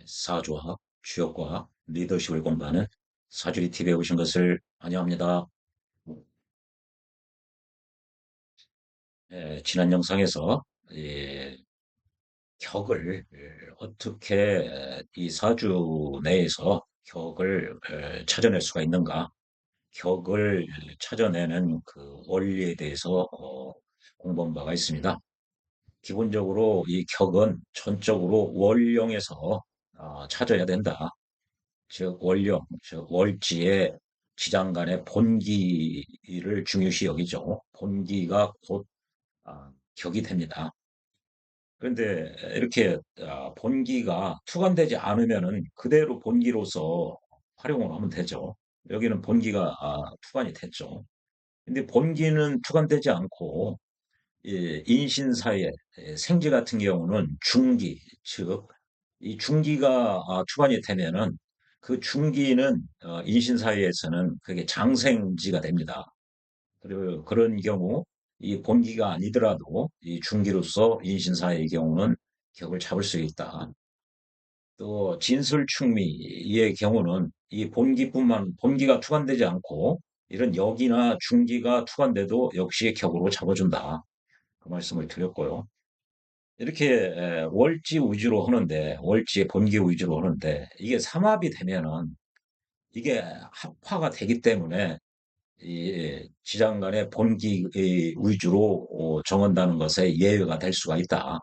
사주학, 주역과학, 리더십을 공부하는 사주리 TV에 오신 것을 환영합니다. 지난 영상에서 격을 어떻게 이 사주 내에서 격을 찾아낼 수가 있는가, 격을 찾아내는 그 원리에 대해서 공부한 바가 있습니다. 기본적으로 이 격은 전적으로 월령에서 찾아야 된다. 즉 원령, 즉 월지의 지장간의 본기를 중요시 여기죠. 본기가 곧 격이 됩니다. 그런데 이렇게 본기가 투관되지 않으면은 그대로 본기로서 활용을 하면 되죠. 여기는 본기가 투관이 됐죠. 근데 본기는 투관되지 않고 인신사의 생지 같은 경우는 중기, 즉, 이 중기가 투반이 되면은 그 중기는 인신사회에서는 그게 장생지가 됩니다. 그리고 그런 경우 이 본기가 아니더라도 이 중기로서 인신사회의 경우는 격을 잡을 수 있다. 또 진술충미의 경우는 이 본기가 투관되지 않고 이런 역이나 중기가 투관돼도 역시 격으로 잡아준다. 그 말씀을 드렸고요. 이렇게 월지 위주로 하는데, 월지의 본기 위주로 하는데, 이게 삼합이 되면은 이게 합화가 되기 때문에 이 지장 간의 본기 위주로 정한다는 것에 예외가 될 수가 있다.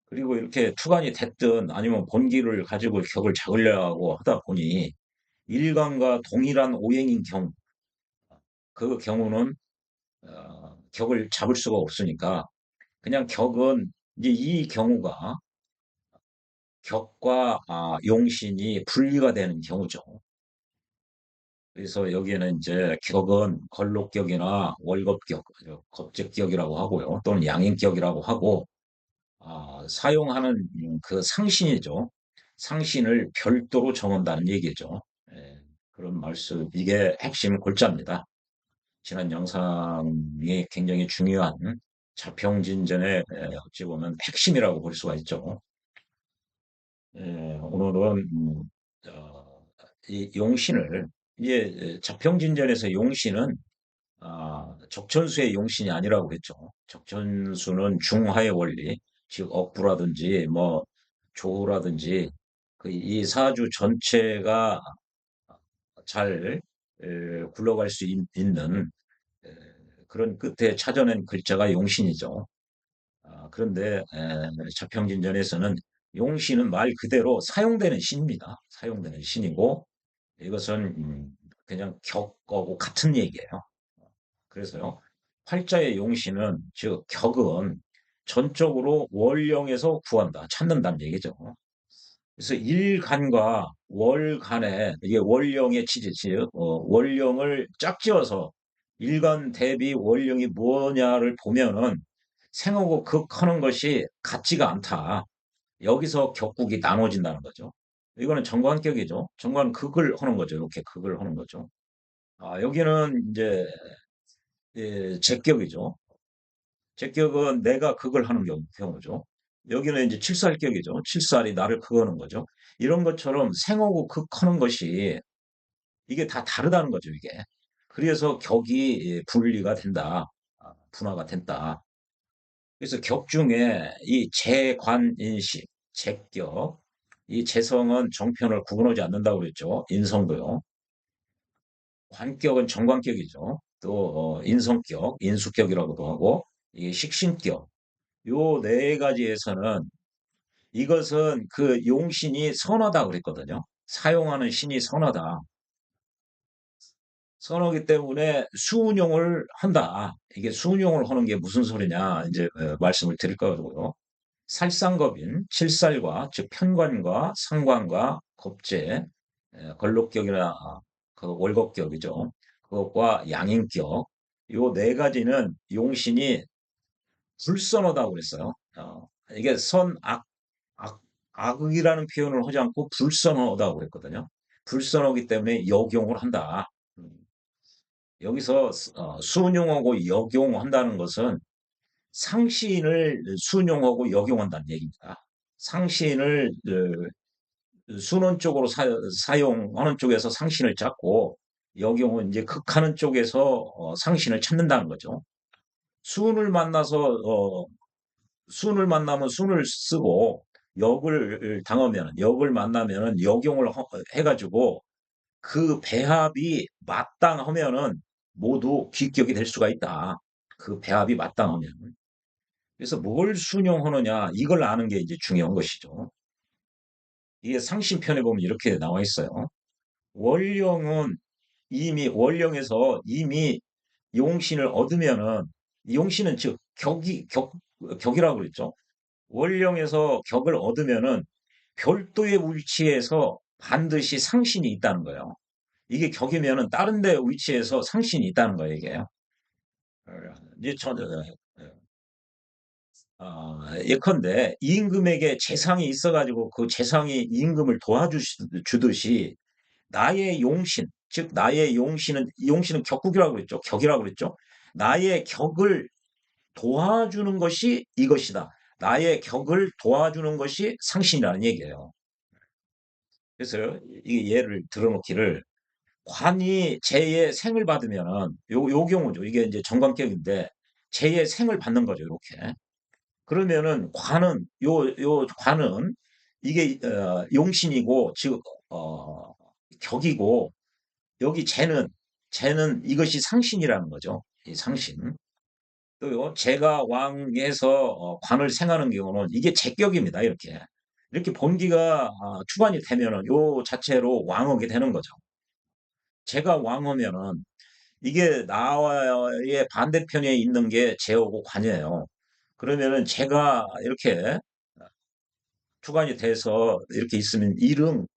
그리고 이렇게 투관이 됐든 아니면 본기를 가지고 격을 잡으려고 하다 보니 일간과 동일한 오행인 경우, 그 경우는 격을 잡을 수가 없으니까 그냥 격은 이제 이 경우가 격과 용신이 분리가 되는 경우죠. 그래서 여기에는 이제 격은 걸록격이나 월겁격, 겁적격이라고 하고요. 또는 양인격이라고 하고 사용하는 그 상신이죠. 상신을 별도로 정한다는 얘기죠. 예, 그런 말씀, 이게 핵심 골자입니다. 지난 영상이 굉장히 중요한 자평진전의 어찌 보면 핵심이라고 볼 수가 있죠. 오늘은 이 용신을 이제 자평진전에서 용신은 적천수의 용신이 아니라고 했죠. 적천수는 중화의 원리, 즉 억부라든지 뭐 조후라든지 그 이 사주 전체가 잘 굴러갈 수 있는 에, 그런 끝에 찾아낸 글자가 용신이죠. 그런데 자평진전에서는 용신은 말 그대로 사용되는 신입니다. 사용되는 신이고 이것은 그냥 격하고 같은 얘기예요. 그래서요. 팔자의 용신은 즉 격은 전적으로 월령에서 구한다, 찾는다는 얘기죠. 그래서 일간과 월간에 이게 월령의 취지, 즉 월령을 짝지어서 일간 대비 월령이 뭐냐를 보면은 생하고 극하는 것이 같지가 않다. 여기서 격국이 나눠진다는 거죠. 이거는 정관격이죠. 정관 극을 하는 거죠. 이렇게 극을 하는 거죠. 여기는 이제 제격이죠. 제격은 내가 극을 하는 경우죠. 여기는 이제 칠살격이죠. 칠살이 나를 극하는 거죠. 이런 것처럼 생하고 극하는 것이 이게 다 다르다는 거죠. 이게. 그래서 격이 분리가 된다. 분화가 된다. 그래서 격 중에 이 재관인식, 재격, 이 재성은 정편을 구분하지 않는다고 그랬죠. 인성도요. 관격은 정관격이죠. 또 인성격, 인수격이라고도 하고 이게 식신격. 요 네 가지에서는 이것은 그 용신이 선하다 그랬거든요. 사용하는 신이 선하다. 선하기 때문에 수운용을 한다. 이게 수운용을 하는 게 무슨 소리냐 이제 말씀을 드릴 거고요. 살상겁인 칠살과 즉 편관과 상관과 겁재, 걸록격이나 그 월겁격이죠. 그것과 양인격 요 네 가지는 용신이 불선하다고 그랬어요. 이게 악, 악이라는 표현을 하지 않고 불선하다고 그랬거든요. 불선하기 때문에 역용을 한다. 음, 여기서 순용하고 역용한다는 것은 상시인을 순용하고 역용한다는 얘기입니다. 상시인을 순원 쪽으로 사용하는 쪽에서 상신을 찾고 역용은 이제 극하는 쪽에서 상신을 찾는다는 거죠. 순을 만나서 순을 만나면 순을 쓰고 역을 당하면 역을 만나면은 역용을 해가지고 그 배합이 마땅하면은 모두 귀격이 될 수가 있다. 그 배합이 마땅하면. 그래서 뭘 순용하느냐 이걸 아는 게 이제 중요한 것이죠. 이게 상신편에 보면 이렇게 나와 있어요. 원령은 이미 원령에서 이미 용신을 얻으면은 용신은 즉 격이라고 그랬죠. 원령에서 격을 얻으면은 별도의 위치에서 반드시 상신이 있다는 거예요. 이게 격이면은 다른 데 위치에서 상신이 있다는 거예요, 이게. 이제 예컨대 임금에게 재상이 있어가지고 그 재상이 임금을 도와주듯이 나의 용신, 즉 나의 용신은 격국이라고 그랬죠. 격이라고 그랬죠. 나의 격을 도와주는 것이 이것이다. 나의 격을 도와주는 것이 상신이라는 얘기예요. 그래서 이 예를 들어놓기를 관이 제의 생을 받으면은 요 경우죠. 이게 이제 정관격인데 제의 생을 받는 거죠. 이렇게. 그러면은 요 관은 이게 용신이고 즉 격이고 여기 쟤는 이것이 상신이라는 거죠. 이 상신. 또요, 제가 왕에서 관을 생하는 경우는 이게 제격입니다. 이렇게 본기가 투관이 되면은 요 자체로 왕하게 되는 거죠. 제가 왕하면은 이게 나와의 반대편에 있는 게 제하고 관이에요. 그러면은 제가 이렇게 투관이 돼서 이렇게 있으면 이릉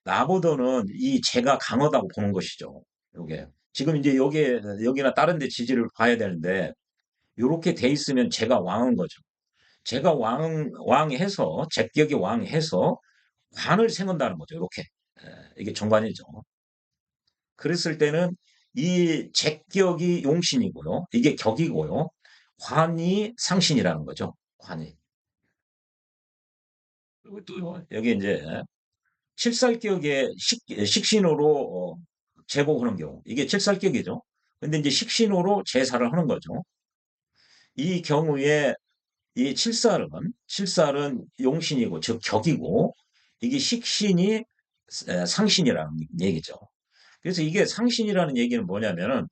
나보다는 이 제가 강하다고 보는 것이죠. 요게. 지금 이제 여기나 다른 데 지지를 봐야 되는데 요렇게 돼 있으면 제가 왕인 거죠. 제가 왕해서 제격이 왕해서 관을 세운다는 거죠. 이렇게. 이게 정관이죠. 그랬을 때는 이 제격이 용신이고요. 이게 격이고요. 관이 상신이라는 거죠. 관이. 그리고 또 여기 이제 칠살격의 식신호로 제복하는 경우. 이게 칠살격이죠. 근데 이제 식신호로 제사를 하는 거죠. 이 경우에 이 칠살은 용신이고 즉 격이고 이게 식신이 상신이라는 얘기죠. 그래서 이게 상신이라는 얘기는 뭐냐면은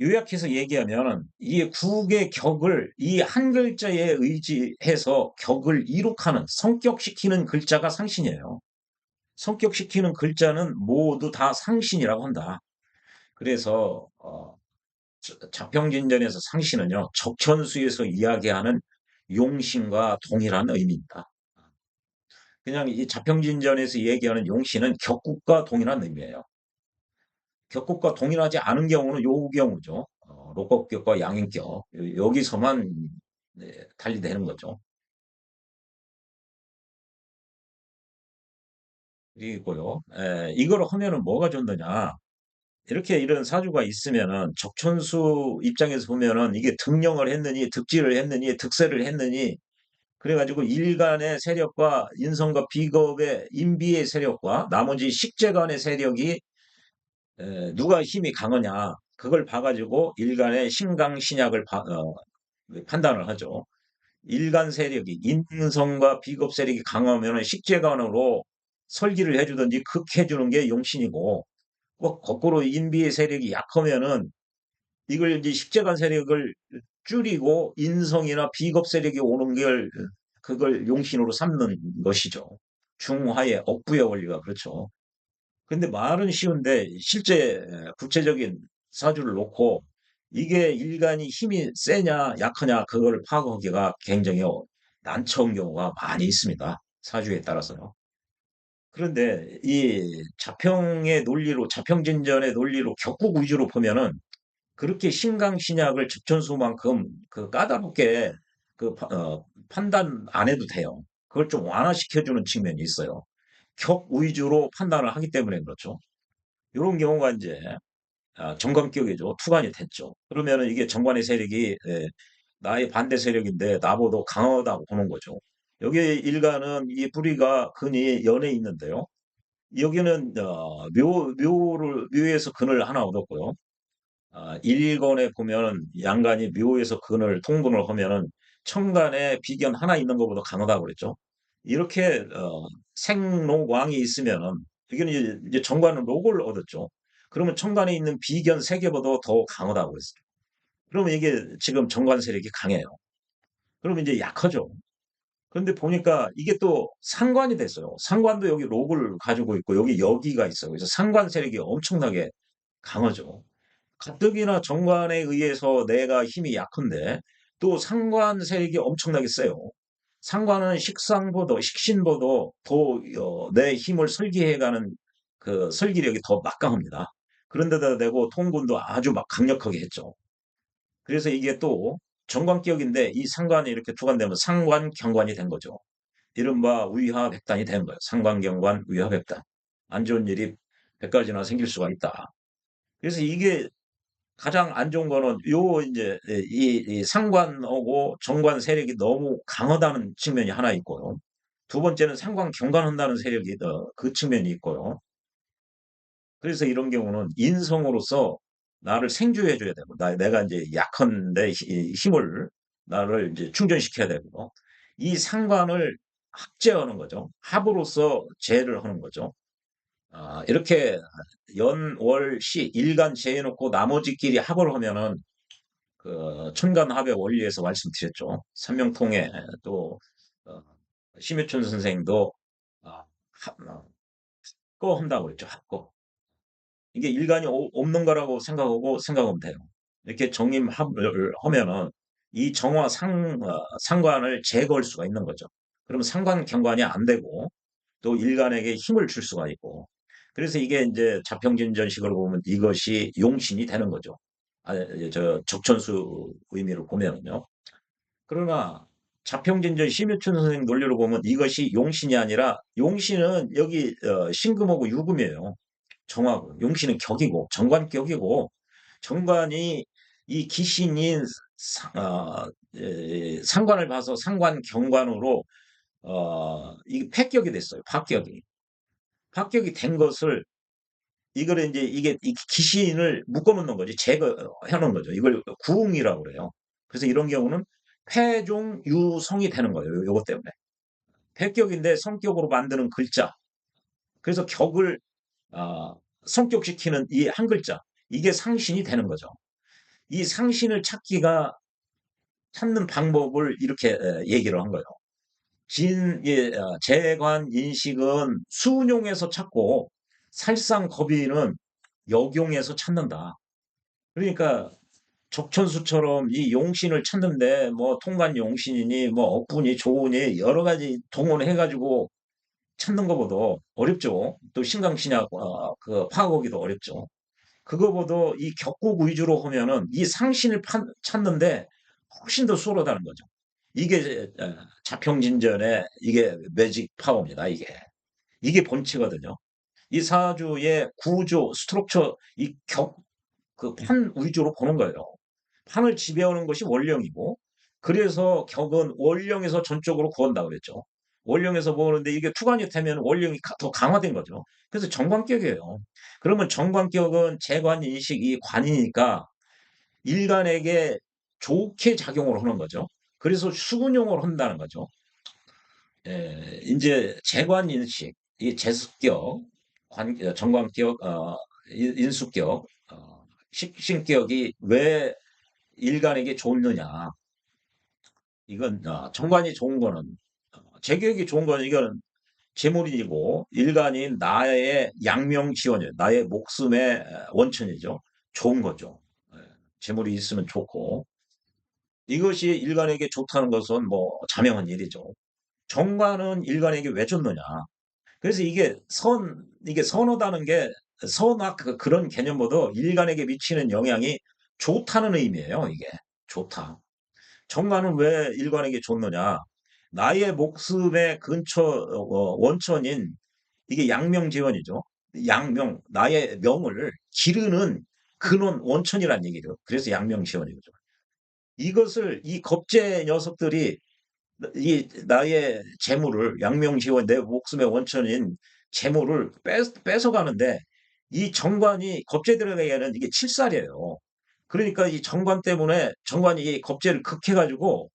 요약해서 얘기하면은 이 국의 격을 이 한 글자에 의지해서 격을 이룩하는 성격시키는 글자가 상신이에요. 성격시키는 글자는 모두 다 상신이라고 한다. 그래서 자평진전에서 상신은요 적천수에서 이야기하는 용신과 동일한 의미입니다. 그냥 이 자평진전에서 얘기하는 용신은 격국과 동일한 의미예요. 격국과 동일하지 않은 경우는 요 경우죠. 로kop격과 양인격 여기서만 네, 달리되는 거죠. 그리고요, 이걸 하면은 뭐가 좋느냐? 이렇게 이런 사주가 있으면은 적천수 입장에서 보면은 이게 등령을 했느니 득지를 했느니 득세를 했느니 그래가지고 일간의 세력과 인성과 비겁의 인비의 세력과 나머지 식재간의 세력이 누가 힘이 강하냐 그걸 봐가지고 일간의 신강신약을 판단을 하죠. 일간 세력이 인성과 비겁 세력이 강하면 식재간으로 설기를 해주든지 극해주는 게 용신이고 꼭 거꾸로 인비의 세력이 약하면은 이걸 이제 식재간 세력을 줄이고 인성이나 비겁 세력이 오는 걸 그걸 용신으로 삼는 것이죠. 중화의 억부의 원리가 그렇죠. 근데 말은 쉬운데 실제 구체적인 사주를 놓고 이게 일간이 힘이 세냐 약하냐 그걸 파악하기가 굉장히 난처한 경우가 많이 있습니다. 사주에 따라서요. 그런데 이 자평진전의 논리로 격국 위주로 보면은 그렇게 신강신약을 적천수만큼 그 까다롭게 판단 안 해도 돼요. 그걸 좀 완화시켜주는 측면이 있어요. 격 위주로 판단을 하기 때문에 그렇죠. 이런 경우가 이제 정관격이죠. 투관이 됐죠. 그러면은 이게 정관의 세력이 나의 반대 세력인데 나보다 강하다고 보는 거죠. 여기 일간은 이 뿌리가 근이 연에 있는데요. 여기는 묘에서 근을 하나 얻었고요. 일간에 보면 양간이 묘에서 근을 통분을 하면은 천간에 비견 하나 있는 것보다 강하다고 그랬죠. 이렇게 생록왕이 있으면은 이게는 이제 정관은록을 얻었죠. 그러면 천간에 있는 비견 세 개보다 더 강하다고 그랬어요. 그러면 이게 지금 정관 세력이 강해요. 그러면 이제 약하죠. 그런데 보니까 이게 또 상관이 됐어요. 상관도 여기 록을 가지고 있고 여기 여기가 있어요. 그래서 상관 세력이 엄청나게 강하죠. 가뜩이나 정관에 의해서 내가 힘이 약한데 또 상관 세력이 엄청나게 세요. 상관은 식상보다 식신보다 더 내 힘을 설계해가는 그 설기력이 더 막강합니다. 그런데다 대고 통군도 아주 막 강력하게 했죠. 그래서 이게 또 정관격인데 이 상관이 이렇게 투관되면 상관 경관이 된 거죠. 이른바 위화백단이 된 거예요. 상관경관 위화백단. 안 좋은 일이 100가지나 생길 수가 있다. 그래서 이게 가장 안 좋은 거는 요 이제 이 상관하고 정관 세력이 너무 강하다는 측면이 하나 있고요. 두 번째는 상관 경관한다는 세력이 그 측면이 있고요. 그래서 이런 경우는 인성으로서 나를 생주해 줘야 되고 내가 이제 약한데 힘을 나를 이제 충전시켜야 되고 이 상관을 합제하는 거죠. 합으로서 제를 하는 거죠. 이렇게 연, 월, 시, 일간 제해놓고 나머지끼리 합을 하면은 그 천간합의 원리에서 말씀드렸죠. 삼명통에 또 어, 심해춘 선생도 어, 합거 한다고 그랬죠. 합거. 이게 일간이 없는 거라고 생각하면 돼요. 이렇게 정임합을 하면은 이 상관을 제거할 수가 있는 거죠. 그러면 상관 경관이 안 되고 또 일간에게 힘을 줄 수가 있고 그래서 이게 이제 자평진전식으로 보면 이것이 용신이 되는 거죠. 저 적천수 의미로 보면은요. 그러나 자평진전 심유춘 선생 논리로 보면 이것이 용신이 아니라 용신은 여기 신금하고 유금이에요. 정하고 용신은 격이고 정관격이고 정관이 이 기신인 상관을 봐서 상관 경관으로 이 폐격이 됐어요. 합격이 된 것을 이걸 이제 이게 이 기신을 묶어놓는 거지 제거해 놓은 거죠. 이걸 구웅이라고 그래요. 그래서 이런 경우는 폐종 유성이 되는 거예요. 요것 때문에 폐격인데 성격으로 만드는 글자. 그래서 격을 아, 성격시키는 이 한 글자 이게 상신이 되는 거죠. 이 상신을 찾는 방법을 이렇게 얘기를 한 거예요. 재관 인식은 수용에서 찾고 살상겁의는 역용에서 찾는다. 그러니까 적천수처럼 이 용신을 찾는데 뭐 통관 용신이니 뭐 억분이 좋으니 여러 가지 동원해가지고 찾는 것보다 어렵죠. 또 신강신약 그 파악하기도 어렵죠. 그거보다 이 격국 위주로 하면은 이 상신을 찾는데 훨씬 더 수월하다는 거죠. 이게 자평진전의 이게 매직 파워입니다. 이게 본치거든요. 이 사주의 구조, 스트럭처, 이 그 판 위주로 보는 거예요. 판을 지배하는 것이 원령이고, 그래서 격은 원령에서 전적으로 구한다고 그랬죠. 원령에서 보는데 이게 투관이 되면 원령이 더 강화된 거죠. 그래서 정관격이에요. 그러면 정관격은 재관 인식이 관이니까 일간에게 좋게 작용을 하는 거죠. 그래서 수군용을 한다는 거죠. 이제 재관 인식, 이 재습격, 정관격, 인수격, 식신격이 왜 일간에게 좋느냐. 이건 정관이 좋은 거는 재격이 좋은 거는 이거는 재물이고 일간인 나의 양명 지원이에요. 나의 목숨의 원천이죠. 좋은 거죠. 예, 재물이 있으면 좋고 이것이 일간에게 좋다는 것은 뭐 자명한 일이죠. 정관은 일간에게 왜 좋느냐. 그래서 이게 선하다는 게 선악 그런 개념보다 일간에게 미치는 영향이 좋다는 의미예요. 이게 좋다. 정관은 왜 일관에게 좋느냐? 나의 목숨의 근처 원천인 이게 양명지원이죠. 양명 나의 명을 기르는 근원 원천이란 얘기죠. 그래서 양명지원이죠. 이것을 이 겁제 녀석들이 이 나의 재물을 양명지원 내 목숨의 원천인 재물을 뺏어가는데 이 정관이 겁제 들어가기에는 이게 칠살이에요. 그러니까 이 정관 때문에 정관이 이 겁제를 극해가지고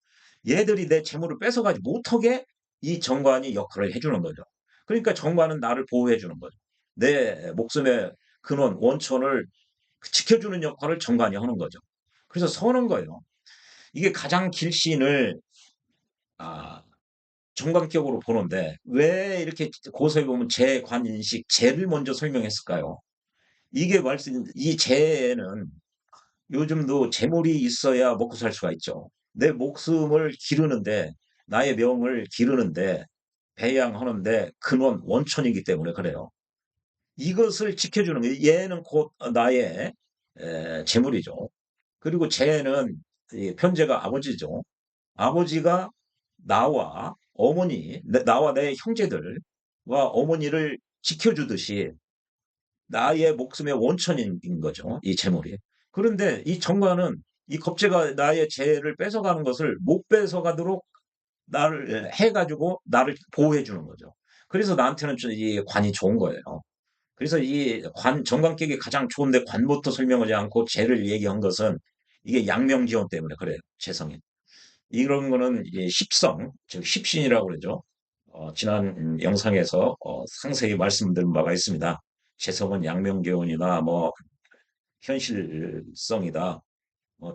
얘들이 내 재물을 뺏어가지 못하게 이 정관이 역할을 해주는 거죠. 그러니까 정관은 나를 보호해 주는 거죠. 내 목숨의 근원, 원천을 지켜주는 역할을 정관이 하는 거죠. 그래서 서는 거예요. 이게 가장 길신을 아, 정관격으로 보는데 왜 이렇게 고서에 보면 재관인식, 재를 먼저 설명했을까요? 이게 말씀, 이 재는 요즘도 재물이 있어야 먹고 살 수가 있죠. 내 목숨을 기르는데, 나의 명을 기르는데, 배양하는데 근원, 원천이기 때문에 그래요. 이것을 지켜주는 거예요. 얘는 곧 나의 재물이죠. 그리고 쟤는 편제가 아버지죠. 아버지가 나와 어머니, 나와 내 형제들과 어머니를 지켜주듯이 나의 목숨의 원천인 거죠. 이 재물이. 그런데 이 정관은 이 겁재가 나의 재를 뺏어가는 것을 못 뺏어가도록 나를 해가지고 나를 보호해 주는 거죠. 그래서 나한테는 이 관이 좋은 거예요. 그래서 이 정관격이 가장 좋은데 관부터 설명하지 않고 재를 얘기한 것은 이게 양명지원 때문에 그래요. 재성이. 이런 거는 이제 십성, 즉 십신이라고 그러죠. 지난 영상에서 상세히 말씀드린 바가 있습니다. 재성은 양명계원이나 뭐 현실성이다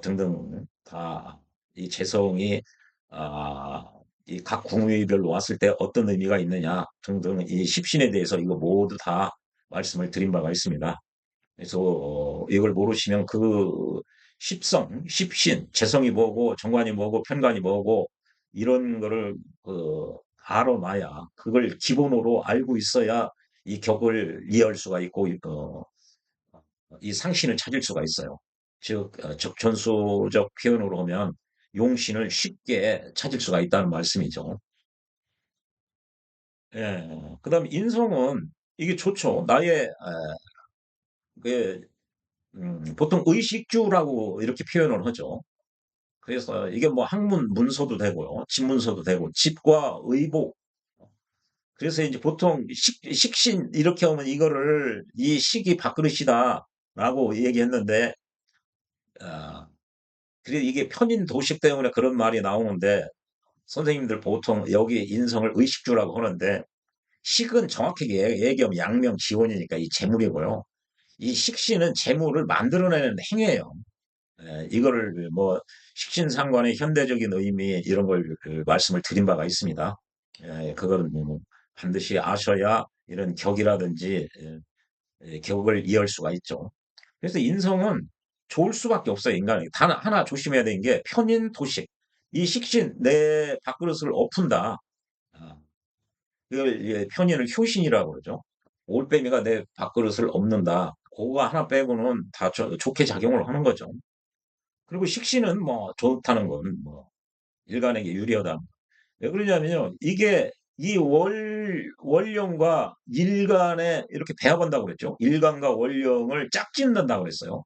등등 다 이 재성이 아, 이 각 궁위별로 왔을 때 어떤 의미가 있느냐 등등 이 십신에 대해서 이거 모두 다 말씀을 드린 바가 있습니다. 그래서 이걸 모르시면 그 십성, 십신, 재성이 뭐고 정관이 뭐고 편관이 뭐고 이런 거를 알아놔야 그걸 기본으로 알고 있어야 이 격을 이해할 수가 있고 이 상신을 찾을 수가 있어요. 즉 적천수적 표현으로 하면 용신을 쉽게 찾을 수가 있다는 말씀이죠. 예. 그다음 인성은 이게 좋죠. 나의 그 보통 의식주라고 이렇게 표현을 하죠. 그래서 이게 뭐 학문 문서도 되고요. 집문서도 되고 집과 의복. 그래서 이제 보통 식신 이렇게 하면 이거를 이 식이 밥그릇이다라고 얘기했는데 아, 그래 이게 편인 도식 때문에 그런 말이 나오는데 선생님들 보통 여기 인성을 의식주라고 하는데 식은 정확하게 얘기하면 양명 지원이니까 이 재물이고요. 이 식신은 재물을 만들어내는 행위예요. 이거를 뭐 식신상관의 현대적인 의미 이런 걸그 말씀을 드린 바가 있습니다. 그거는 뭐 반드시 아셔야 이런 격이라든지 격을 이해할 수가 있죠. 그래서 인성은 좋을 수밖에 없어요, 인간에게. 단 하나 조심해야 되는 게 편인 도식. 이 식신, 내 밥그릇을 엎은다. 아, 이걸 편인을 효신이라고 그러죠. 올빼미가 내 밥그릇을 엎는다. 그거 하나 빼고는 다 좋게 작용을 하는 거죠. 그리고 식신은 뭐 좋다는 건 뭐 일간에게 유리하다. 왜 그러냐면요. 이게 이 원령과 일간에 이렇게 배합한다고 그랬죠. 일간과 원령을 짝짓는다고 그랬어요.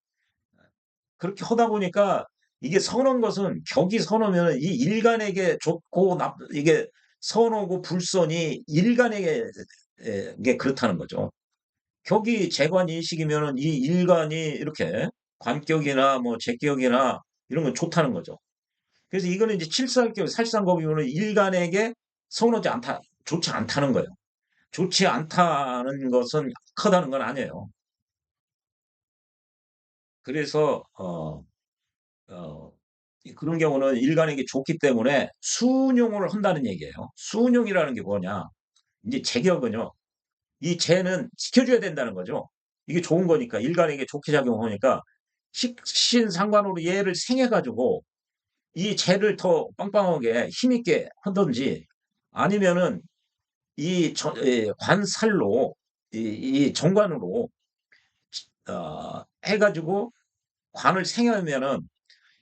그렇게 하다 보니까 이게 선한 것은 격이 선하면 이 일간에게 좋고 이게 선하고 불선이 일간에게 이게 그렇다는 거죠. 격이 재관 인식이면은 이 일간이 이렇게 관격이나 뭐 제격이나 이런 건 좋다는 거죠. 그래서 이거는 이제 칠살격 살상법이면은 일간에게 선하지 않다, 좋지 않다는 거예요. 좋지 않다는 것은 악하다는 건 아니에요. 그래서 어, 그런 경우는 일간에게 좋기 때문에 수운용을 한다는 얘기예요. 수운용이라는 게 뭐냐? 이제 제격은요. 이 재는 지켜줘야 된다는 거죠. 이게 좋은 거니까 일간에게 좋게 작용하니까 식신상관으로 얘를 생해가지고 이 재를 더 빵빵하게 힘있게 하든지 아니면은 관살로 이 정관으로 해가지고 관을 생하면은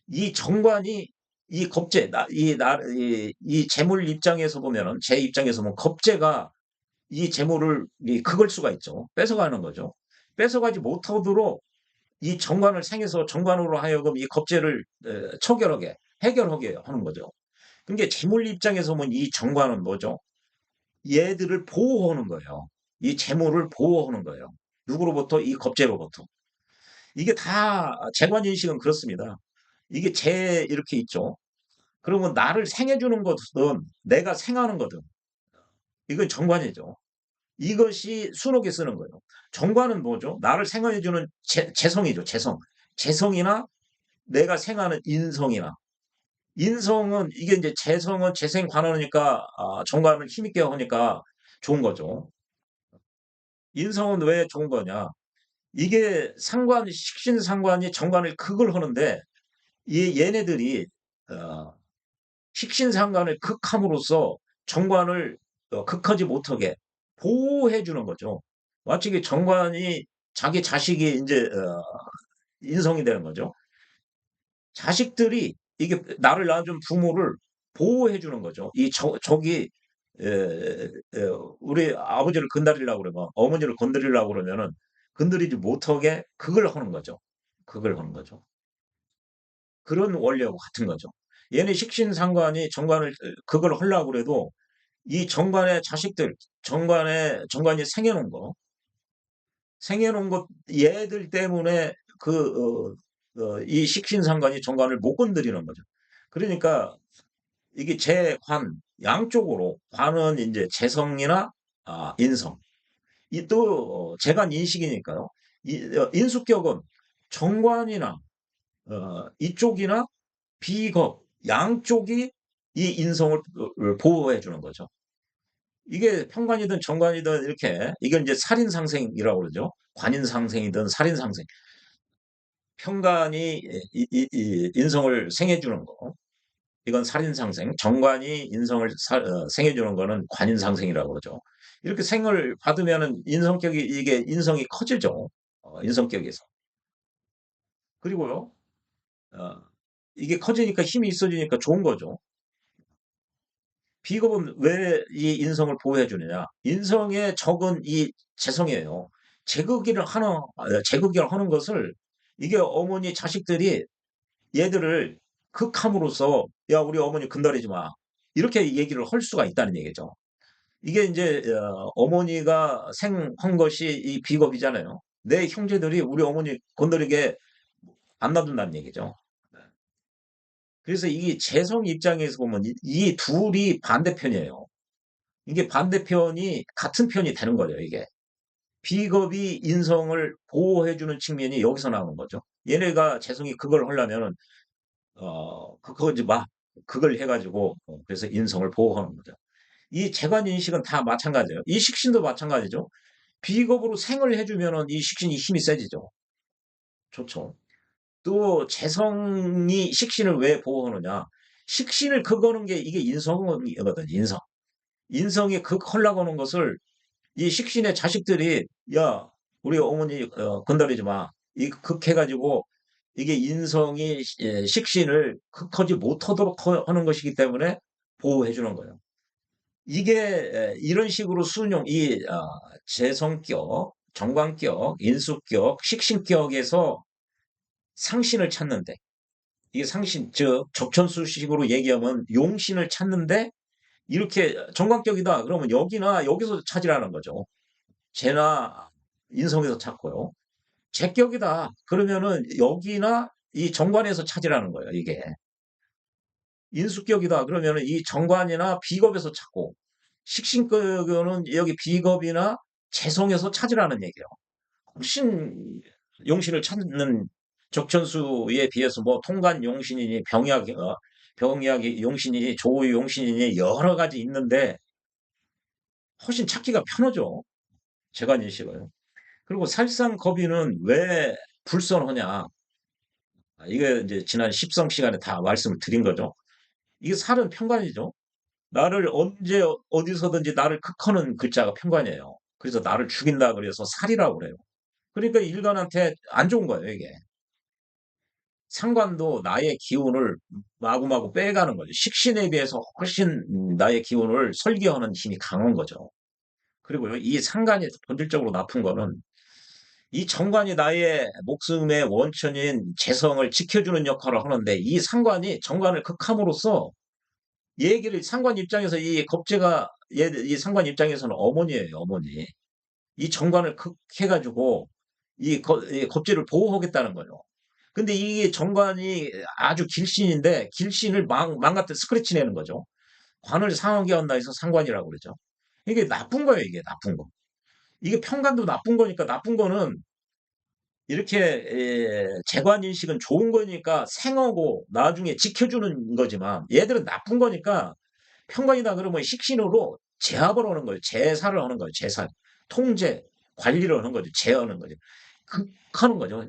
이 정관이 이 겁재 이 재물 입장에서 보면은 제 입장에서 보면 겁재가 이 재물을 그걸 수가 있죠. 뺏어가는 거죠. 뺏어가지 못하도록 이 정관을 생해서 정관으로 하여금 이 겁재를 처결하게 해결하게 하는 거죠. 그러니까 재물 입장에서 보면 이 정관은 뭐죠? 얘들을 보호하는 거예요. 이 재물을 보호하는 거예요. 누구로부터? 이 겁재로부터. 이게 다 재관인식은 그렇습니다. 이게 재 이렇게 있죠. 그러면 나를 생해주는 것은 내가 생하는 거든. 이건 정관이죠. 이것이 순옥에 쓰는 거예요. 정관은 뭐죠? 나를 생해주는 재성이죠. 재성. 재성이나 내가 생하는 인성이나. 인성은 이게 이제 재성은 재생 관원이니까 정관을 힘있게 하니까 좋은 거죠. 인성은 왜 좋은 거냐? 이게 상관, 식신상관이 정관을 극을 하는데 얘네들이 어, 식신상관을 극함으로써 정관을 극하지 못하게 보호해 주는 거죠. 마치 그 정관이 자기 자식이 이제 인성이 되는 거죠. 자식들이 이게 나를 낳아준 부모를 보호해 주는 거죠. 이 적이 우리 아버지를 건드리려고 그러면 어머니를 건드리려고 그러면은 건드리지 못하게 극을 하는 거죠. 극을 하는 거죠. 그런 원리하고 같은 거죠. 얘네 식신상관이 정관을 극을 하려고 그래도 이 정관의 자식들, 정관이 생겨놓은 거, 생겨놓은 것 얘들 때문에 이 식신상관이 정관을 못 건드리는 거죠. 그러니까 이게 재관 양쪽으로 관은 이제 재성이나 인성, 이 또 재관 인식이니까요. 인수격은 정관이나 이쪽이나 비겁 양쪽이 이 인성을 보호해 주는 거죠. 이게 편관이든 정관이든 이렇게 이건 이제 살인상생이라고 그러죠. 관인상생이든 살인상생. 편관이 인성을 생해 주는 거. 이건 살인상생. 정관이 인성을 생해 주는 거는 관인상생이라고 그러죠. 이렇게 생을 받으면은 인성격이 이게 인성이 커지죠. 인성격에서. 그리고요. 어, 이게 커지니까 힘이 있어지니까 좋은 거죠. 비겁은 왜 이 인성을 보호해 주느냐? 인성의 적은 이 재성이에요. 제거기를 하는 것을 이게 어머니 자식들이 얘들을 극함으로써 야 우리 어머니 건드리지 마 이렇게 얘기를 할 수가 있다는 얘기죠. 이게 이제 어머니가 생한 것이 이 비겁이잖아요. 내 형제들이 우리 어머니 건드리게 안 놔둔다는 얘기죠. 그래서 이 재성 입장에서 보면 이 둘이 반대편이에요. 이게 반대편이 같은 편이 되는 거예요, 이게. 비겁이 인성을 보호해주는 측면이 여기서 나오는 거죠. 얘네가 재성이 그걸 하려면은, 그거 이제 그걸 해가지고, 그래서 인성을 보호하는 거죠. 이 재관 인식은 다 마찬가지예요. 이 식신도 마찬가지죠. 비겁으로 생을 해주면은 이 식신이 힘이 세지죠. 좋죠. 또 재성이 식신을 왜 보호하느냐? 식신을 그거는 게 이게 인성이거든, 인성. 인성이 극하려고 하는 것을 이 식신의 자식들이 야 우리 어머니 건드리지 마. 이 극해가지고 이게 인성이 식신을 극하지 못하도록 하는 것이기 때문에 보호해 주는 거예요. 이게 이런 식으로 순용 이 재성격, 정관격, 인수격, 식신격에서 상신을 찾는데 이게 상신 즉 적천수식으로 얘기하면 용신을 찾는데 이렇게 정관격이다 그러면 여기나 여기서 찾으라는 거죠. 재나 인성에서 찾고요. 제격이다. 그러면은 여기나 이 정관에서 찾으라는 거예요, 이게. 인수격이다. 그러면은 이 정관이나 비겁에서 찾고, 식신격은 여기 비겁이나 재성에서 찾으라는 얘기예요. 훨씬 용신을 찾는 적천수에 비해서 뭐 통관 용신이니 병약이 용신이니 조의 용신이니 여러 가지 있는데 훨씬 찾기가 편하죠. 재관인식을. 그리고 살상겁의는 왜 불선하냐? 이게 이제 지난 십성 시간에 다 말씀을 드린 거죠. 이게 살은 편관이죠. 나를 언제 어디서든지 나를 극하는 글자가 편관이에요. 그래서 나를 죽인다 그래서 살이라고 그래요. 그러니까 일간한테 안 좋은 거예요, 이게. 상관도 나의 기운을 마구마구 빼가는 거죠. 식신에 비해서 훨씬 나의 기운을 설계하는 힘이 강한 거죠. 그리고요, 이 상관이 본질적으로 나쁜 거는 이 정관이 나의 목숨의 원천인 재성을 지켜주는 역할을 하는데 이 상관이 정관을 극함으로써 얘기를 상관 입장에서 이 겁재가 이 상관 입장에서는 어머니예요, 어머니. 이 정관을 해가지고 이 겁재를 보호하겠다는 거예요. 근데 이게 정관이 아주 길신인데 길신을 망가뜨 스크래치 내는 거죠. 관을 상하게 한다 해서 상관이라고 그러죠. 이게 나쁜 거예요, 이게 나쁜 거. 이게 평관도 나쁜 거니까 나쁜 거는 이렇게 재관 인식은 좋은 거니까 생하고 나중에 지켜주는 거지만 얘들은 나쁜 거니까 평관이다 그러면 식신으로 제압을 하는 거예요. 제사를 하는 거예요. 제사. 통제, 관리를 하는 거죠. 제어하는 거죠. 극하는 거죠.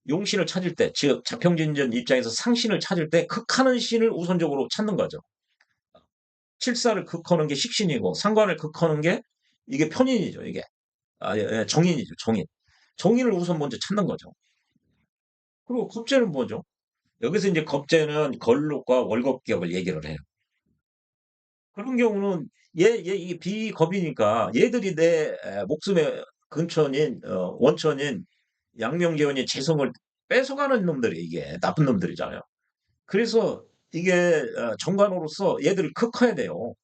용신을 찾을 때, 즉 자평진전 입장에서 상신을 찾을 때 극하는 신을 우선적으로 찾는 거죠. 칠사를 극하는 게 식신이고 상관을 극하는 게 이게 편인이죠. 이게 정인이죠. 정인. 정인을 우선 먼저 찾는 거죠. 그리고 겁재는 뭐죠? 여기서 이제 겁재는 걸록과 월겁격을 얘기를 해요. 그런 경우는 이게 비겁이니까 얘들이 내 목숨의 근처인 원천인 양명재원의 재성을 뺏어가는 놈들이 이게 나쁜 놈들이잖아요. 그래서 이게 정관으로서 얘들을 극해야 돼요.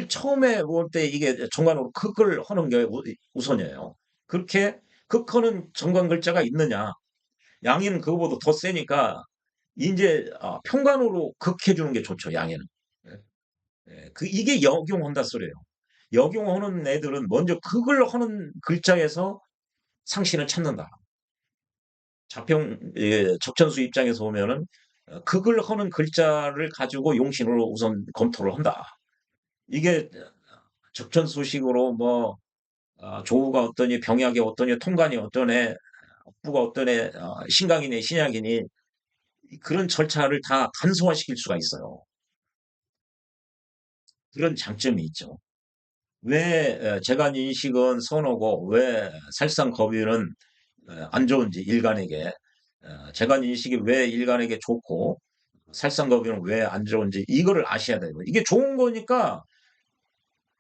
처음에 볼 때 이게 정관으로 극을 하는 게 우선이에요. 그렇게 극하는 정관 글자가 있느냐? 양이는 그거보다 더 세니까 이제 평관으로 극해 주는 게 좋죠. 양이는. 예. 이게 역용한다 소리예요. 역용하는 애들은 먼저 극을 하는 글자에서 상신을 찾는다. 적천수 입장에서 보면은 극을 하는 글자를 가지고 용신으로 우선 검토를 한다. 이게 적천수식으로 뭐 조우가 어떠니 병약이 어떠니 통관이 어떠네 부가 어떠네 신강이네 신약이니 그런 절차를 다 간소화시킬 수가 있어요. 그런 장점이 있죠. 왜 재간 인식은 선호고 왜 살상겁유는 안 좋은지 일간에게 재간 인식이 왜 일간에게 좋고 살상겁유는 왜 안 좋은지 이거를 아셔야 돼요. 이게 좋은 거니까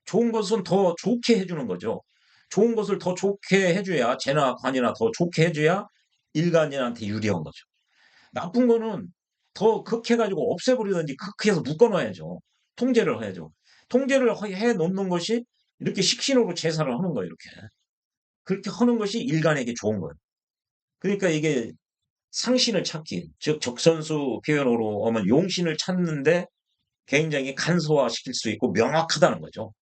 좋은 것은 더 좋게 해주는 거죠. 좋은 것을 더 좋게 해줘야 재나 관이나 더 좋게 해줘야 일간인한테 유리한 거죠. 나쁜 거는 더 극해가지고 없애버리든지 극해서 묶어놔야죠. 통제를 해야죠. 통제를 해 놓는 것이 이렇게 식신으로 제사를 하는 거예요. 이렇게. 그렇게 하는 것이 일간에게 좋은 거예요. 그러니까 이게 상신을 찾기, 즉 적선수 표현으로 하면 용신을 찾는데 굉장히 간소화시킬 수 있고 명확하다는 거죠.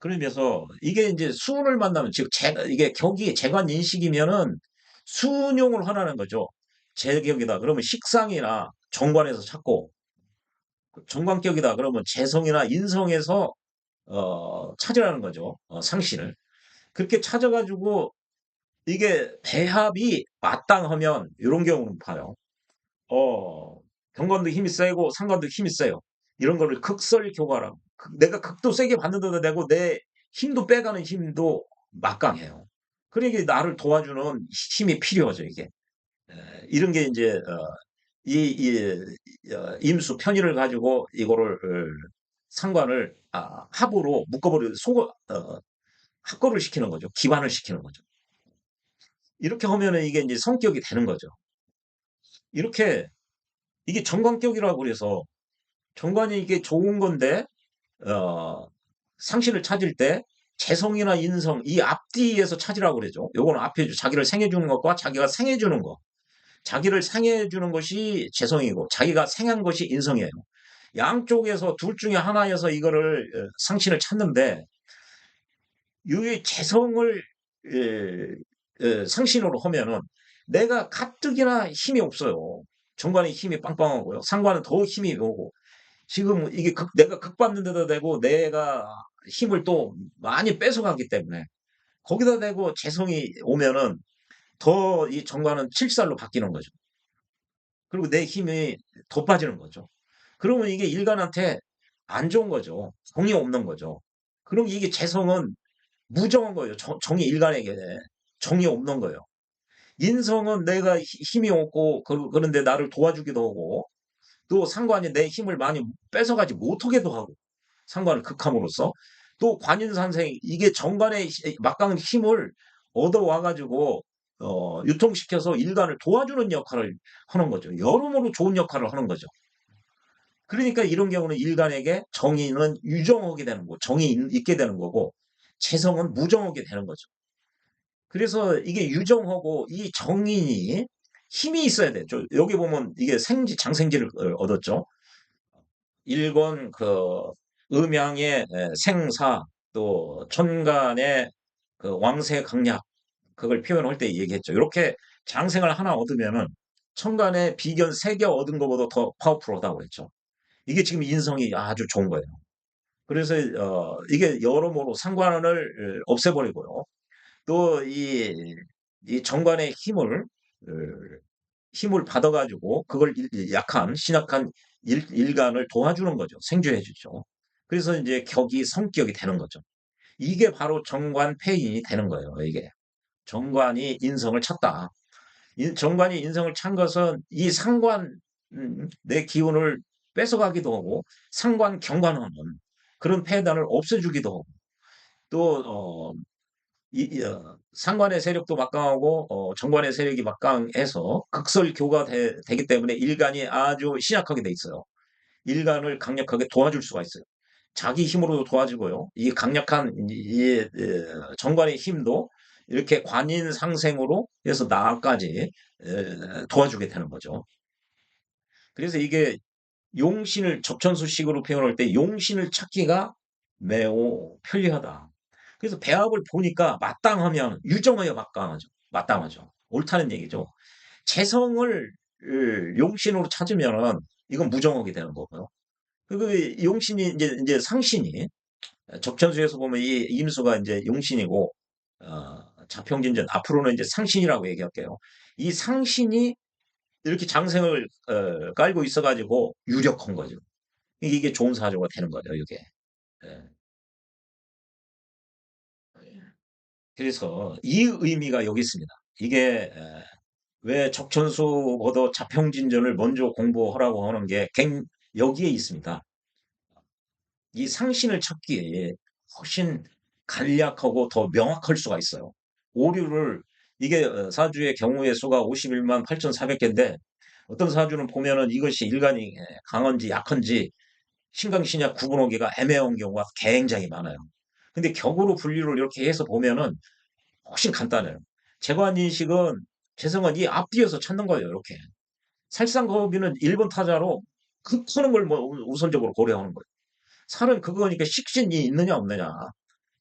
그러면서 이게 이제 수운을 만나면 즉 이게 격이 재관 인식이면은 수운용을 하라는 거죠. 제격이다 그러면 식상이나 정관에서 찾고 정관격이다 그러면 재성이나 인성에서 찾으라는 거죠. 상신을. 그렇게 찾아가지고 이게 배합이 마땅하면 이런 경우는 봐요. 어, 경관도 힘이 세고 상관도 힘이 세요. 이런 거를 극설교과라. 내가 극도 세게 받는데도 되고 내 힘도 빼가는 힘도 막강해요. 그러니까 나를 도와주는 힘이 필요하죠, 이게. 이런 게 이제 임수 편의를 가지고 이거를 상관을 합으로 묶어버려 합거를 시키는 거죠. 기반을 시키는 거죠. 이렇게 하면은 이게 이제 성격이 되는 거죠. 이렇게 이게 정관격이라고 그래서 정관이 이게 좋은 건데 어, 상신을 찾을 때 재성이나 인성 이 앞뒤에서 찾으라고 그러죠. 요거는 앞에 자기를 생해주는 것과 자기가 생해주는 것. 자기를 생해주는 것이 재성이고 자기가 생한 것이 인성이에요. 양쪽에서 둘 중에 하나여서 이거를 상신을 찾는데 이 재성을 상신으로 하면은 내가 가뜩이나 힘이 없어요. 정관이 힘이 빵빵하고요. 상관은 더 힘이 오고 지금 이게 내가 극받는 데다 대고 내가 힘을 또 많이 뺏어가기 때문에 거기다 대고 재성이 오면은 더 이 정관은 칠살로 바뀌는 거죠. 그리고 내 힘이 더 빠지는 거죠. 그러면 이게 일간한테 안 좋은 거죠. 정이 없는 거죠. 그럼 이게 재성은 무정한 거예요. 정이 일간에게 정이 없는 거예요. 인성은 내가 힘이 없고 그런데 나를 도와주기도 하고 또 상관이 내 힘을 많이 뺏어가지 못하게도 하고 상관을 극함으로써 또 관인산생 이게 정관의 막강한 힘을 얻어와가지고 유통시켜서 일간을 도와주는 역할을 하는 거죠. 여러모로 좋은 역할을 하는 거죠. 그러니까 이런 경우는 일간에게 정의는 유정하게 되는 거고, 정이 있게 되는 거고, 재성은 무정하게 되는 거죠. 그래서 이게 유정하고 이 정인이 힘이 있어야 돼. 여기 보면 이게 장생지를 얻었죠. 일권 음양의 생사, 또 천간의 왕세 강약, 그걸 표현할 때 얘기했죠. 이렇게 장생을 하나 얻으면은 천간의 비견 3개 얻은 것보다 더 파워풀하다고 했죠. 이게 지금 인성이 아주 좋은 거예요. 그래서 이게 여러모로 상관을 없애버리고요. 또 이 정관의 어, 힘을 받아가지고 그걸 약한 신약한 일간을 도와주는 거죠. 생존해 주죠. 그래서 이제 격이 성격이 되는 거죠. 이게 바로 정관폐인이 되는 거예요. 이게 정관이 인성을 찼다. 정관이 인성을 찬 것은 이 상관 내 기운을 뺏어가기도 하고 상관 경관하는 그런 폐단을 없애주기도 하고 또 상관의 세력도 막강하고 정관의 세력이 막강해서 극설교가 되기 때문에 일간이 아주 신약하게 돼 있어요. 일간을 강력하게 도와줄 수가 있어요. 자기 힘으로도 도와주고요. 이 강력한 정관의 힘도 이렇게 관인 상생으로 해서 나까지 도와주게 되는 거죠. 그래서 이게 용신을 적천수식으로 표현할 때 용신을 찾기가 매우 편리하다. 그래서 배합을 보니까 마땅하면 유정하여 마땅하죠. 옳다는 얘기죠. 재성을 용신으로 찾으면은 이건 무정하게 되는 거고요. 그 용신이 이제 상신이 적천수에서 보면 이 임수가 이제 용신이고 자평진전 앞으로는 이제 상신이라고 얘기할게요. 이 상신이 이렇게 장생을 깔고 있어가지고 유력한 거죠. 이게 좋은 사조가 되는 거죠, 이게. 예. 그래서 이 의미가 여기 있습니다. 이게 왜 적천수보다 자평진전을 먼저 공부하라고 하는 게 여기에 있습니다. 이 상신을 찾기에 훨씬 간략하고 더 명확할 수가 있어요. 오류를 이게 사주의 경우의 수가 51만 8,400개인데 어떤 사주는 보면은 이것이 일간이 강한지 약한지 신강신약 구분하기가 애매한 경우가 굉장히 많아요. 근데 격으로 분류를 이렇게 해서 보면은 훨씬 간단해요. 재관인식은 재성은 이 앞뒤에서 찾는 거예요. 이렇게. 살상거비는 1번 타자로 급하는 걸 뭐 우선적으로 고려하는 거예요. 살은 그거니까 식신이 있느냐 없느냐.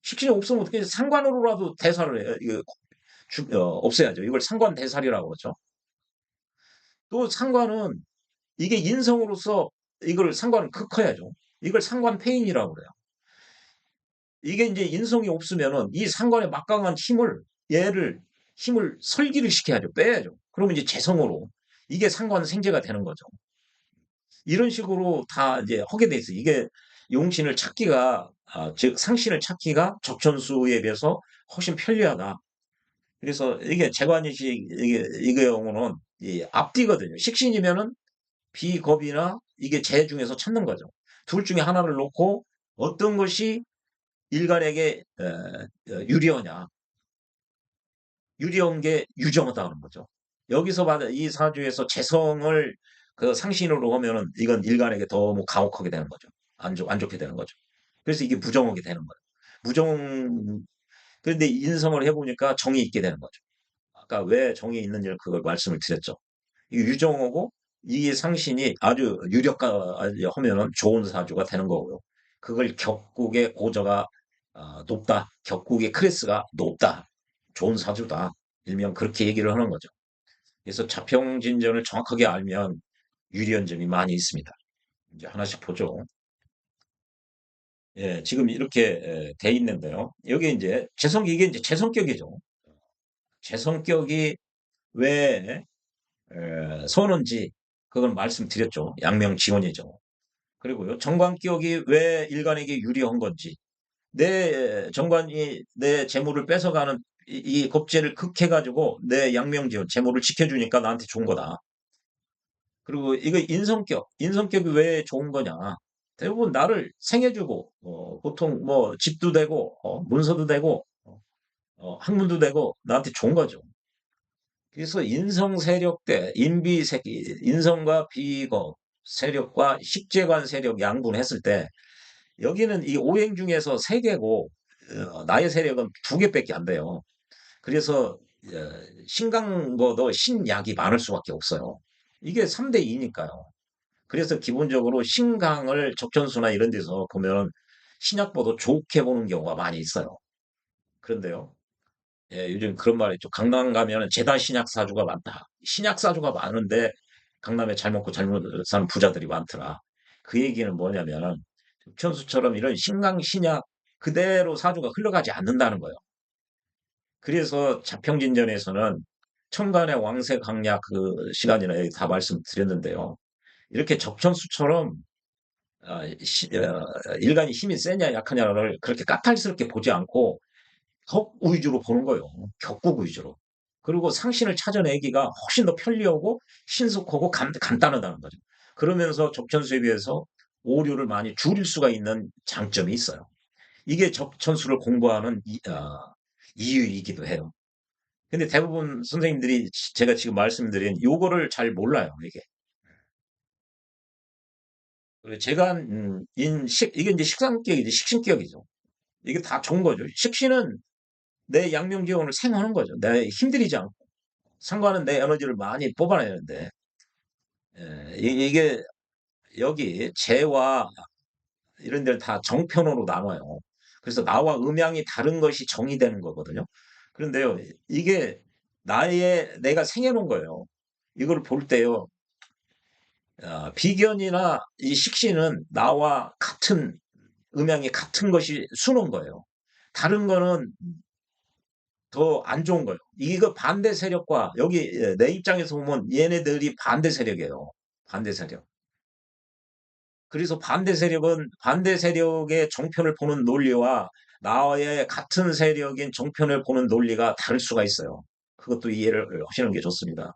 식신이 없으면 어떻게 상관으로라도 대사를 해요. 이거 없애야죠. 이걸 상관대살이라고 그러죠. 또 상관은 이게 인성으로서 이걸 상관은 극커야죠. 이걸 상관폐인이라고 그래요. 이게 이제 인성이 없으면은 이 상관의 막강한 힘을 설기를 시켜야죠. 빼야죠. 그러면 이제 재성으로 이게 상관 생재가 되는 거죠. 이런 식으로 다 이제 하게 돼 있어요. 이게 용신을 찾기가 즉 상신을 찾기가 적천수에 비해서 훨씬 편리하다. 그래서 이게 재관인식 이게 경우는 이 앞뒤거든요. 식신이면은 비겁이나 이게 재 중에서 찾는 거죠. 둘 중에 하나를 놓고 어떤 것이 일간에게 유리하냐. 유리한 게 유정하다는 거죠. 여기서 받은 이 사주에서 재성을 그 상신으로 하면은 이건 일간에게 너무 가혹하게 되는 거죠. 안 좋게 되는 거죠. 그래서 이게 부정하게 되는 거예요. 부정, 그런데 인성을 해보니까 정이 있게 되는 거죠. 아까 왜 정이 있는지를 그걸 말씀을 드렸죠. 이 유정하고 이 상신이 아주 유력하면은 좋은 사주가 되는 거고요. 그걸 격국의 고저가 높다. 격국의 클래스가 높다. 좋은 사주다. 일명 그렇게 얘기를 하는 거죠. 그래서 자평진전을 정확하게 알면 유리한 점이 많이 있습니다. 이제 하나씩 보죠. 예, 지금 이렇게 돼 있는데요. 여기 이제 이게 이제 재성격이죠. 재성격이 왜 선언지 그건 말씀드렸죠. 양명지원이죠. 그리고요. 정관격이 왜 일간에게 유리한 건지 내 정관이 내 재물을 뺏어가는 이 겁재를 극해가지고 내 양명지원 재물을 지켜주니까 나한테 좋은 거다. 그리고 이거 인성격이 왜 좋은 거냐. 대부분 나를 생해주고 보통 뭐 집도 되고 문서도 되고 학문도 되고 나한테 좋은 거죠. 그래서 인성 세력 대 인비 새끼 인성과 비거 세력과 식재관 세력 양분했을 때 여기는 이 오행 중에서 세 개고 나의 세력은 두 개밖에 안 돼요. 그래서 신강보다 신약이 많을 수밖에 없어요. 이게 3대 2니까요. 그래서 기본적으로 신강을 적천수나 이런 데서 보면 신약보다 좋게 보는 경우가 많이 있어요. 그런데요. 예, 요즘 그런 말이 있죠. 강남 가면 재단 신약 사주가 많다. 신약 사주가 많은데 강남에 잘 먹고 잘 사는 부자들이 많더라. 그 얘기는 뭐냐면 적천수처럼 이런 신강 신약 그대로 사주가 흘러가지 않는다는 거예요. 그래서 자평진전에서는 천간의 왕세 강약 그 시간이나 여기 다 말씀드렸는데요. 이렇게 적천수처럼 일간이 힘이 세냐 약하냐를 그렇게 까탈스럽게 보지 않고 덕 위주로 보는 거예요. 격국 위주로. 그리고 상신을 찾아내기가 훨씬 더 편리하고 신속하고 간단하다는 거죠. 그러면서 적천수에 비해서 오류를 많이 줄일 수가 있는 장점이 있어요. 이게 적천수를 공부하는 이유이기도 해요. 근데 대부분 선생님들이 제가 지금 말씀드린 요거를 잘 몰라요, 이게. 제가 이게 이제 식상격이지, 식신격이죠. 이게 다 좋은 거죠. 식신은 내 양명지원을 생하는 거죠. 내 힘들이지 않고. 상관은 내 에너지를 많이 뽑아내는데, 이게 여기 재와 이런 데를 다 정편으로 나눠요. 그래서 나와 음양이 다른 것이 정이 되는 거거든요. 그런데요, 이게 내가 생해놓은 거예요. 이걸 볼 때요, 비견이나 이 식신은 나와 같은 음양이 같은 것이 수놓은 거예요. 다른 거는 더 안 좋은 거예요. 이거 반대 세력과 여기 내 입장에서 보면 얘네들이 반대 세력이에요. 반대 세력. 그래서 반대 세력의 정편을 보는 논리와 나의 같은 세력인 정편을 보는 논리가 다를 수가 있어요. 그것도 이해를 하시는 게 좋습니다.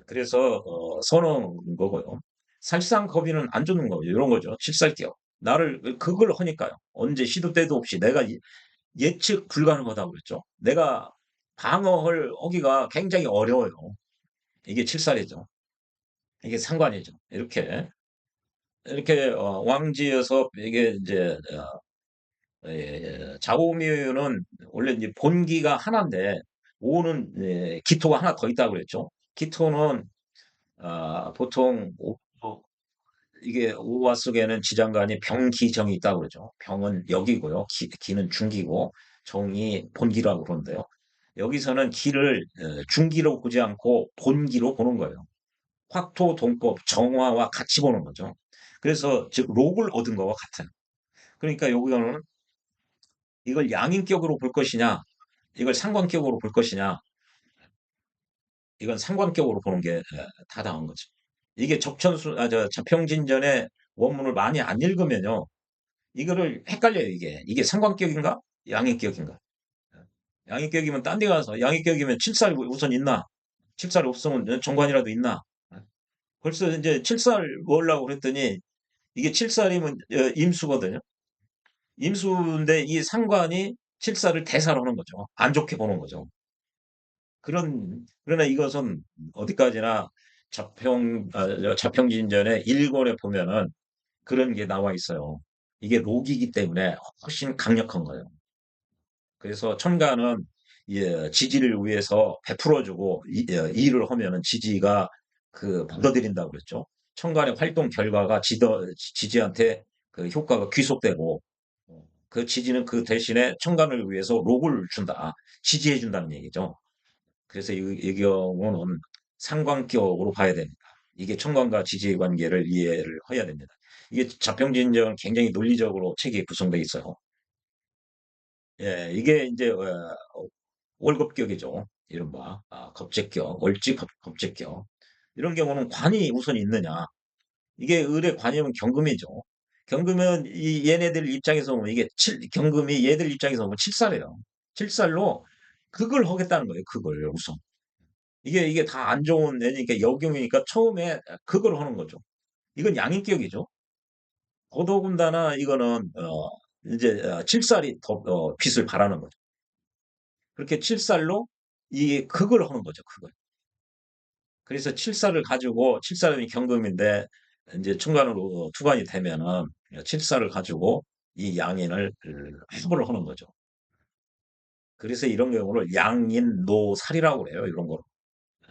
그래서 선호인 거고요. 살상거비는 안 좋는 거죠. 이런 거죠. 칠살기요. 나를 그걸 하니까요. 언제 시도 때도 없이 내가 예측 불가능하다고 그랬죠. 내가 방어를 하기가 굉장히 어려워요. 이게 칠살이죠. 이게 상관이죠. 이렇게 왕지에서 이게 이제 자오미는 원래 이제 본기가 하나인데 오는 기토가 하나 더 있다고 그랬죠. 기토는 보통 이게 오화 속에는 지장간이 병기정이 있다고 그러죠. 병은 역이고요. 기는 중기고 정이 본기라고 그러는데요. 여기서는 기를 중기로 보지 않고 본기로 보는 거예요. 확토동법 정화와 같이 보는 거죠. 그래서 즉 록을 얻은 거와 같아요. 그러니까 여기서는 이걸 양인격으로 볼 것이냐, 이걸 상관격으로 볼 것이냐, 이건 상관격으로 보는 게 타당한 거죠. 이게 자평진전의 원문을 많이 안 읽으면요, 이거를 헷갈려요, 이게. 이게 상관격인가? 양인격인가? 양인격이면 딴 데 가서, 양인격이면 칠살 우선 있나? 칠살 없으면 정관이라도 있나? 벌써 이제 칠살 뭐려고 그랬더니, 이게 칠살이면 임수거든요. 임수인데 이 상관이 칠살을 대사로 하는 거죠. 안 좋게 보는 거죠. 그러나 이것은 어디까지나 자평진전의 일권에 보면은 그런 게 나와 있어요. 이게 록이기 때문에 훨씬 강력한 거예요. 그래서 천간은 지지를 위해서 베풀어주고 일을 하면은 지지가 받아들인다고 그랬죠. 천간의 활동 결과가 지지한테 그 효과가 귀속되고 그 지지는 그 대신에 천간을 위해서 록을 준다. 지지해 준다는 얘기죠. 그래서 이 경우는 상관격으로 봐야 됩니다. 이게 천간과 지지의 관계를 이해를 해야 됩니다. 이게 자평진전은 굉장히 논리적으로 책이 구성되어 있어요. 예, 이게 이제 월급격이죠. 이른바 겁재격, 월지 겁재격. 이런 경우는 관이 우선 있느냐. 이게 을의 관이면 경금이죠. 경금은 얘네들 입장에서 보면 경금이 얘들 입장에서 보면 칠살이에요. 칠살로 극을 하겠다는 거예요. 극을 우선. 이게 다 안 좋은 애니까 역용이니까 처음에 극을 하는 거죠. 이건 양인격이죠. 더더군다나 이거는 이제 칠살이 더 빛을 발하는 거죠. 그렇게 칠살로 이 극을 하는 거죠. 극을. 그래서 칠사를 가지고 칠사름이 경금인데 이제 중간으로 투관이 되면은 칠사를 가지고 이 양인을 합을 하는 거죠. 그래서 이런 경우를 양인노살이라고 그래요. 이런 거를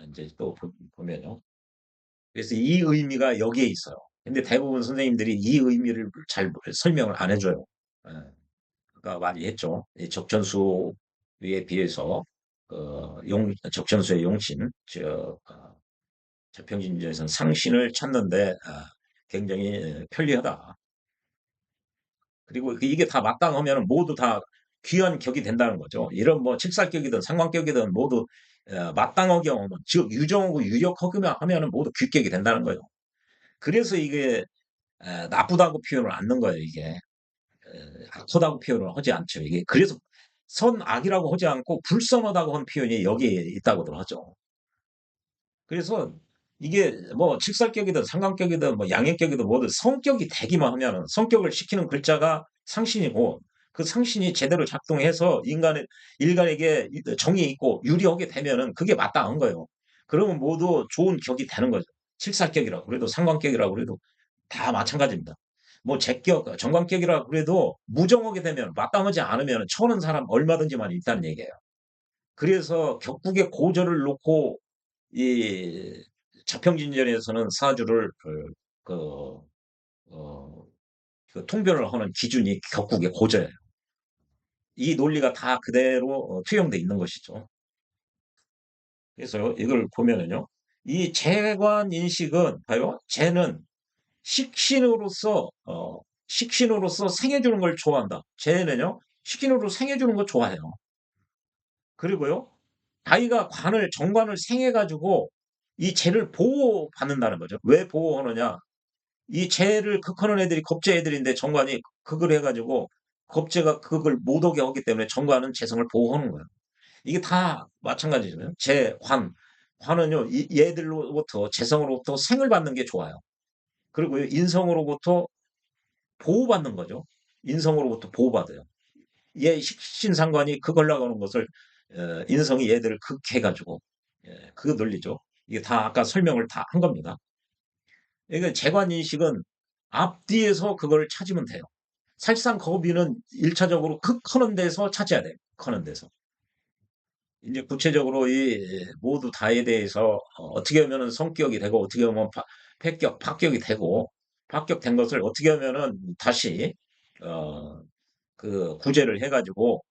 이제 또 보면요. 그래서 이 의미가 여기에 있어요. 근데 대부분 선생님들이 이 의미를 잘 설명을 안 해줘요. 예, 그러니까 많이 했죠. 이 적천수에 비해서 적천수의 용신, 자평진전에서는 상신을 찾는데 굉장히 편리하다. 그리고 이게 다 마땅하면 모두 다 귀한 격이 된다는 거죠. 이런 뭐 칠살격이든 상관격이든 모두 마땅하게 하면, 즉 유정하고 유력하기만 하면은 모두 귀격이 된다는 거예요. 그래서 이게 나쁘다고 표현을 안 넣는 거예요. 이게 악하다고 표현을 하지 않죠. 이게 그래서 선악이라고 하지 않고 불선하다고 한 표현이 여기에 있다고들 하죠. 그래서 이게 뭐 칠살격이든 상관격이든 뭐 양행격이든 뭐든 성격이 되기만 하면은 성격을 시키는 글자가 상신이고 그 상신이 제대로 작동해서 일간에게 정이 있고 유리하게 되면은 그게 마땅한 거예요. 그러면 모두 좋은 격이 되는 거죠. 칠살격이라고 그래도 상관격이라고 그래도 다 마찬가지입니다. 뭐 제격, 정관격이라고 그래도 무정하게 되면 마땅하지 않으면 쳐는 사람 얼마든지 많이 있다는 얘기예요. 그래서 격국의 고절을 놓고 이 자평진전에서는 사주를 그, 어, 그 통변을 하는 기준이 격국의 고저예요. 이 논리가 다 그대로 투영돼 있는 것이죠. 그래서 이걸 보면은요, 이 재관 인식은 봐요. 재는 식신으로서 생해주는 걸 좋아한다. 재는요, 식신으로 생해주는 거 좋아해요. 그리고요, 자기가 정관을 생해가지고 이 재를 보호받는다는 거죠. 왜 보호하느냐? 이 재를 극하는 애들이 겁재 애들인데 정관이 극을 해가지고 겁재가 극을 못 오게 하기 때문에 정관은 재성을 보호하는 거예요. 이게 다 마찬가지잖아요. 관은요, 얘들로부터 재성으로부터 생을 받는 게 좋아요. 그리고 인성으로부터 보호받는 거죠. 인성으로부터 보호받아요. 얘 식신상관이 극하려고 하는 것을 인성이 얘들을 극해가지고 그 논리죠. 이게 다 아까 설명을 다 한 겁니다. 그러니까 재관인식은 앞뒤에서 그걸 찾으면 돼요. 사실상 거비는 1차적으로 극하는 데서 찾아야 돼요. 하는 데서. 이제 구체적으로 이 모두 다에 대해서 어떻게 하면은 성격이 되고 어떻게 하면 파격이 되고 파격된 것을 어떻게 하면은 다시 어, 그 구제를 해가지고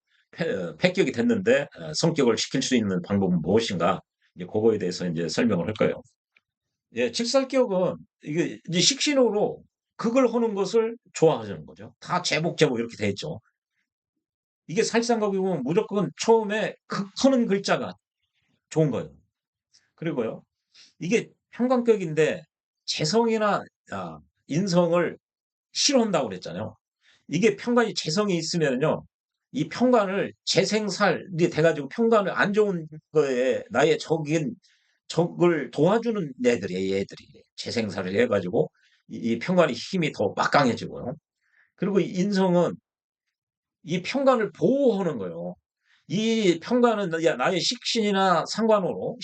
격이 됐는데 성격을 시킬 수 있는 방법은 무엇인가? 이제 그거에 대해서 이제 설명을 할 거예요. 예, 칙살격은 이게 이제 식신호로 극을 하는 것을 좋아하는 거죠. 다 제복 이렇게 돼 있죠. 이게 살상각이 보면 무조건 처음에 극하는 글자가 좋은 거예요. 그리고요, 이게 평관격인데 재성이나 아, 인성을 싫어한다고 그랬잖아요. 이게 평관이 재성이 있으면요, 이 평관을 재생살이 돼가지고 평관을 안 좋은 거에 나의 적을 도와주는 애들이에요, 얘들이. 재생살을 해가지고 이 평관의 힘이 더 막강해지고요. 그리고 이 인성은 이 평관을 보호하는 거예요. 이 평관은 나의 식신으로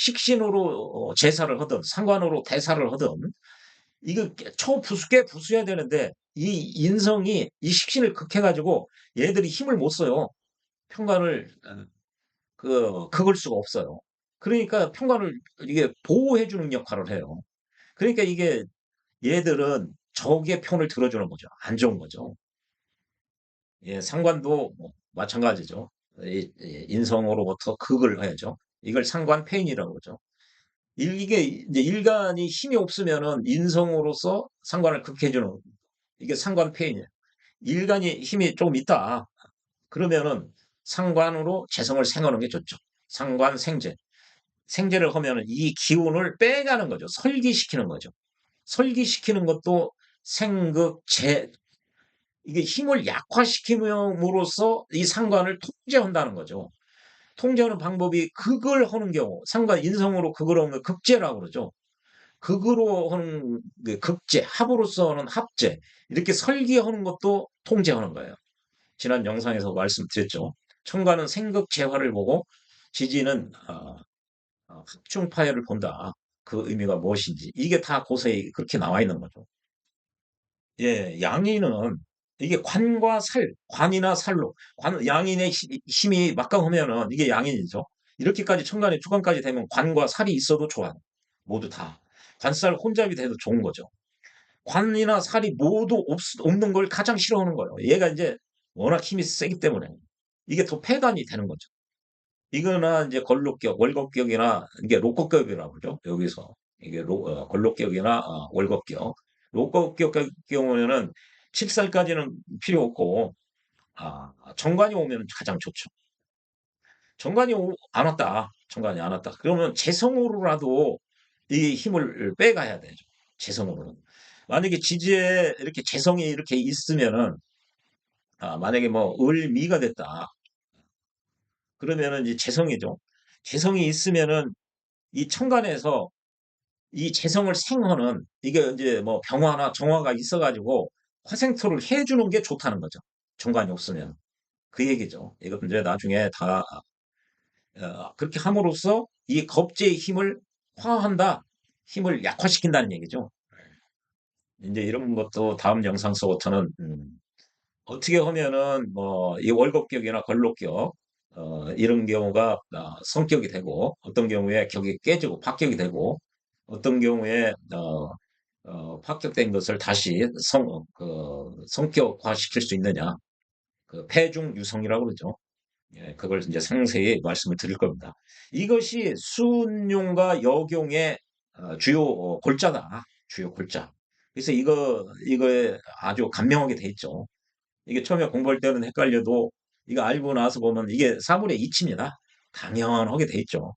제사를 하든 상관으로 대사를 하든 이거 꽤 부수해야 되는데 이 인성이 이 식신을 극해가지고 얘들이 힘을 못 써요. 평관을 그을 수가 없어요. 그러니까 평관을 이게 보호해주는 역할을 해요. 그러니까 이게 얘들은 적의 편을 들어주는 거죠. 안 좋은 거죠. 예, 상관도 뭐 마찬가지죠. 인성으로부터 극을 해야죠. 이걸 상관폐인이라고 그러죠. 이게 이제 일간이 힘이 없으면은 인성으로서 상관을 극해주는 이게 상관폐인이에요. 일간이 힘이 조금 있다. 그러면은 상관으로 재성을 생하는 게 좋죠. 상관생재. 생재를 하면은 이 기운을 빼가는 거죠. 설기시키는 거죠. 설기시키는 것도 생극재 이게 힘을 약화시킴으로써 이 상관을 통제한다는 거죠. 통제하는 방법이 극을 하는 경우, 상관 인성으로 극을 하는 걸 극제라고 그러죠. 극으로 하는 그 극제, 합으로서 하는 합제, 이렇게 설계하는 것도 통제하는 거예요. 지난 영상에서 말씀드렸죠. 청가는 생극재화를 보고 지지는 합충파열을 본다. 그 의미가 무엇인지 이게 다 고서에 그렇게 나와 있는 거죠. 예, 양인은 이게 관과 살, 관이나 살로 양인의 힘이 막강하면은 이게 양인이죠. 이렇게까지 천간에 주간까지 되면 관과 살이 있어도 좋아요. 모두 다. 관살 혼잡이 돼도 좋은 거죠. 관이나 살이 모두 없는 걸 가장 싫어하는 거예요. 얘가 이제 워낙 힘이 세기 때문에 이게 더 폐간이 되는 거죠. 이거나 이제 걸록격, 월곡격이나 이게 로커격이라고 그러죠. 여기서 이게 걸록격이나 월곡격. 로커격 같은 경우에는 칠살까지는 필요 없고 정관이 오면 가장 좋죠. 정관이 안 왔다. 정관이 안 왔다. 그러면 재성으로라도 이 힘을 빼가야 되죠. 재성으로는. 만약에 지지에 이렇게 재성이 이렇게 있으면은 만약에 뭐 을미가 됐다. 그러면은 이제 재성이죠. 재성이 있으면은 이 천간에서 이 재성을 생하는 이게 이제 뭐 병화나 정화가 있어가지고 화생토를 해주는 게 좋다는 거죠. 정관이 없으면 그 얘기죠. 이것도 이제 나중에 다 그렇게 함으로써 이 겁제의 힘을 화한다, 힘을 약화시킨다는 얘기죠. 이제 이런 것도 다음 영상 속부터는 어떻게 하면은 뭐 이 월곡격이나 걸록격 이런 경우가 성격이 되고 어떤 경우에 격이 깨지고 파격이 되고 어떤 경우에 파격된 것을 다시 성격화 시킬 수 있느냐 그 폐중유성이라고 그러죠. 예, 그걸 이제 상세히 말씀을 드릴 겁니다. 이것이 수운용과 역용의 주요 골자다. 주요 골자. 그래서 이거에 아주 간명하게 돼 있죠. 이게 처음에 공부할 때는 헷갈려도 이거 알고 나서 보면 이게 사물의 이치입니다. 당연하게 돼 있죠.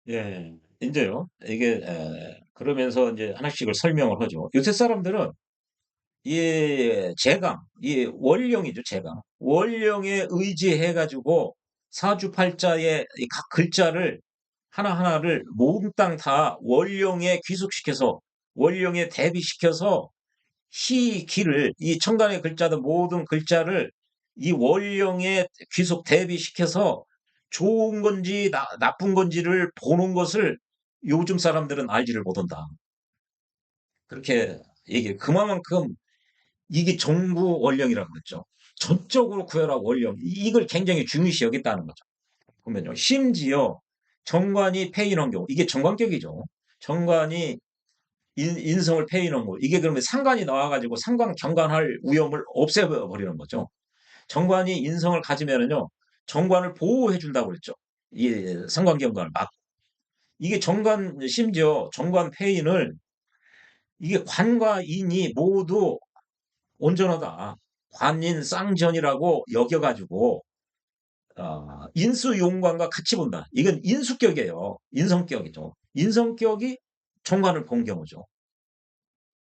예, 이제요. 이게 그러면서 이제 하나씩을 설명을 하죠. 요새 사람들은 이 제강, 이 원령이죠, 제강. 원령에 의지해가지고 사주팔자의 이 각 글자를 하나하나를 몽땅 다 원령에 귀속시켜서 원령에 대비시켜서 희기를 이 천간의 글자들 모든 글자를 이 원령에 귀속 대비시켜서 좋은 건지 나쁜 건지를 보는 것을 요즘 사람들은 알지를 못한다. 그렇게 얘기해. 그만큼 이게 정부 원령이라고 그랬죠. 전적으로 구현한 원령. 이걸 굉장히 중요시 여겼다는 거죠. 보면요. 심지어 정관이 폐인한 경우, 이게 정관격이죠. 정관이 인성을 폐인한 거. 이게 그러면 상관이 나와가지고 상관 경관할 위험을 없애버리는 거죠. 정관이 인성을 가지면은요, 정관을 보호해 준다고 그랬죠. 이 상관 경관을 막. 이게 정관, 심지어 정관 폐인을 이게 관과 인이 모두 온전하다. 관인 쌍전이라고 여겨가지고 인수용관과 같이 본다. 이건 인수격이에요. 인성격이죠. 인성격이 정관을 본 경우죠.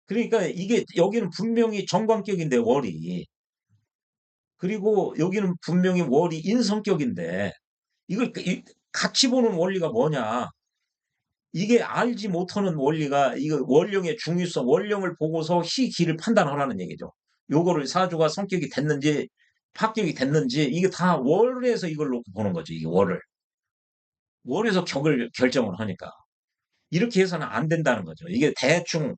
그러니까 이게 여기는 분명히 정관격인데 월이 그리고 여기는 분명히 월이 인성격인데 이걸 같이 보는 원리가 뭐냐? 이게 알지 못하는 원리가 이거 원령의 중요성, 원령을 보고서 희기를 판단하라는 얘기죠. 요거를 사주가 성격이 됐는지 합격이 됐는지 이게 다 월에서 이걸 놓고 보는 거죠. 이게 월을. 월에서 격을 결정을 하니까. 이렇게 해서는 안 된다는 거죠. 이게 대충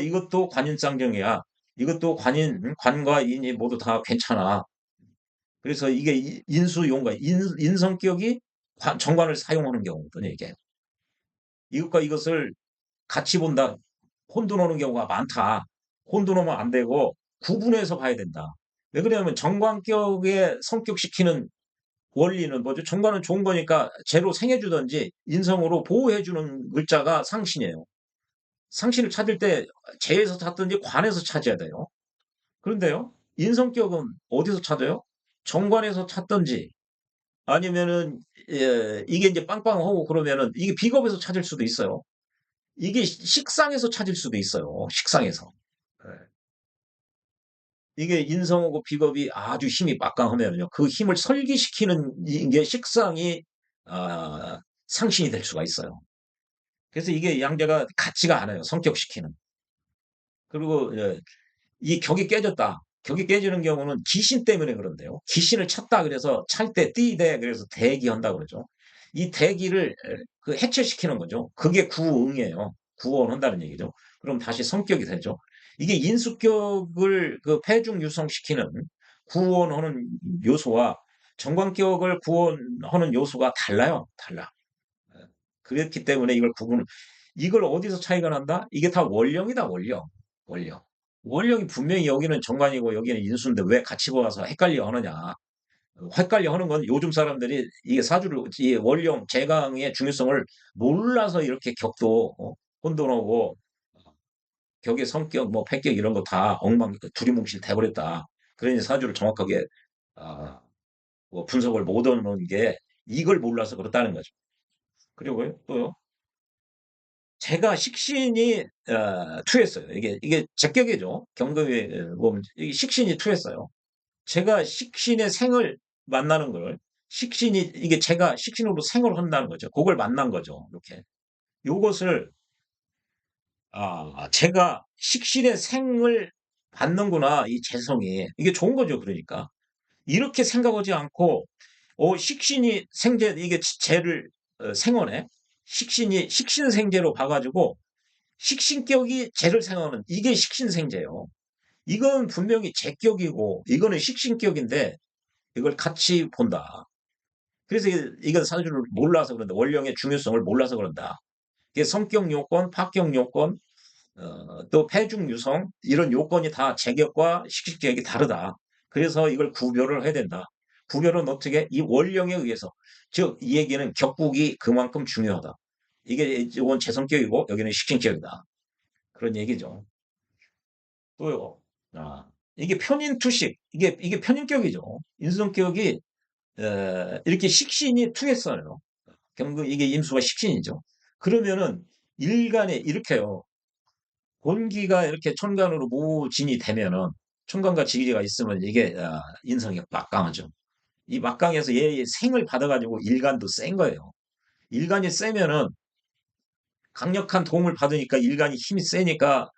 이것도 관인쌍정이야. 이것도 관과 인이 모두 다 괜찮아. 그래서 이게 인수용과 인성격이 정관을 사용하는 경우거든요. 이게 이것과 이것을 같이 본다. 혼돈오는 경우가 많다. 혼돈오면 안 되고 구분해서 봐야 된다. 왜 그러냐면 정관격에 성격시키는 원리는 뭐죠? 정관은 좋은 거니까 재로 생해주든지 인성으로 보호해주는 글자가 상신이에요. 상신을 찾을 때 재에서 찾든지 관에서 찾아야 돼요. 그런데요, 인성격은 어디서 찾아요? 정관에서 찾든지 아니면은 이게 이제 빵빵하고 그러면은 이게 비겁에서 찾을 수도 있어요. 이게 식상에서 찾을 수도 있어요. 식상에서. 예. 이게 인성하고 비겁이 아주 힘이 막강하면요. 그 힘을 설기시키는 게 식상이 상신이 될 수가 있어요. 그래서 이게 양자가 같지가 않아요. 성격시키는. 그리고 이 격이 깨졌다. 격이 깨지는 경우는 기신 때문에 그런데요. 기신을 찾다 그래서 찰 때 띠대 그래서 대기한다 그러죠. 이 대기를 그 해체시키는 거죠. 그게 구응이에요. 구원한다는 얘기죠. 그럼 다시 성격이 되죠. 이게 인수격을 그 폐중 유성시키는 구원하는 요소와 정관격을 구원하는 요소가 달라요. 달라. 예. 그렇기 때문에 이걸 어디서 차이가 난다? 이게 다 원령이다, 원령. 원령. 원령이 분명히 여기는 정관이고 여기는 인수인데 왜 같이 보아서 헷갈려 하느냐. 헷갈려 하는 건 요즘 사람들이 이게 이 원령 제강의 중요성을 몰라서 이렇게 격도 혼돈하고 격의 성격 뭐 패격 이런 거 다 두리뭉실 돼버렸다. 그러니 사주를 정확하게 아, 뭐 분석을 못 하는 게 이걸 몰라서 그렇다는 거죠. 그리고요 또요. 제가 식신이 투했어요. 이게 제격이죠. 경금이 보면 이게 식신이 투했어요. 제가 식신의 생을 만나는 걸 이게 제가 식신으로 생을 한다는 거죠. 그걸 만난 거죠. 이렇게. 요것을 제가 식신의 생을 받는구나. 이 재성이. 이게 좋은 거죠. 그러니까. 이렇게 생각하지 않고 식신이 생재 이게 재를 생원에 식신생재로 봐가지고 식신격이 재를 생하는 이게 식신생재예요. 이건 분명히 제격이고 이거는 식신격인데 이걸 같이 본다. 그래서 이건 사주를 몰라서 그런다. 원령의 중요성을 몰라서 그런다. 이게 성격 요건, 파격 요건, 또 폐중 유성 이런 요건이 다 제격과 식신격이 다르다. 그래서 이걸 구별을 해야 된다. 구별은 어떻게? 이 원령에 의해서. 즉, 이 얘기는 격국이 그만큼 중요하다. 이건 재성격이고 여기는 식신격이다. 그런 얘기죠. 또요. 이게 편인투식. 이게 편인격이죠. 인성격이 이렇게 식신이 투했어요. 경금 이게 임수가 식신이죠. 그러면은 일간에 이렇게요. 본기가 이렇게 천간으로 모진이 되면은 천간과 지기가 있으면 이게 인성이 막강하죠. 이 막강해서 얘 생을 받아가지고 일간도 센 거예요. 일간이 세면은 강력한 도움을 받으니까 일간이 힘이 세니까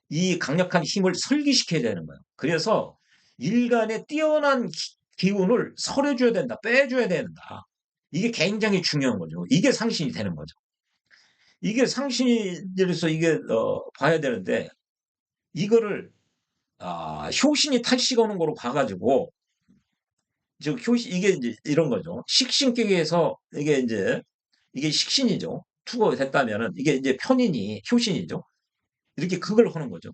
이 강력한 힘을 설기시켜야 되는 거예요. 그래서 일간의 뛰어난 기운을 설해줘야 된다, 빼줘야 된다. 이게 굉장히 중요한 거죠. 이게 상신이 되는 거죠. 이게 상신이돼서 이게 봐야 되는데 이거를 효신이 탈식하는 거로 봐가지고 즉 효신 이게 이제 이런 거죠. 식신격에서 이게 식신이죠. 투가 됐다면은 이게 이제 편인이 효신이죠. 이렇게 극을 하는 거죠.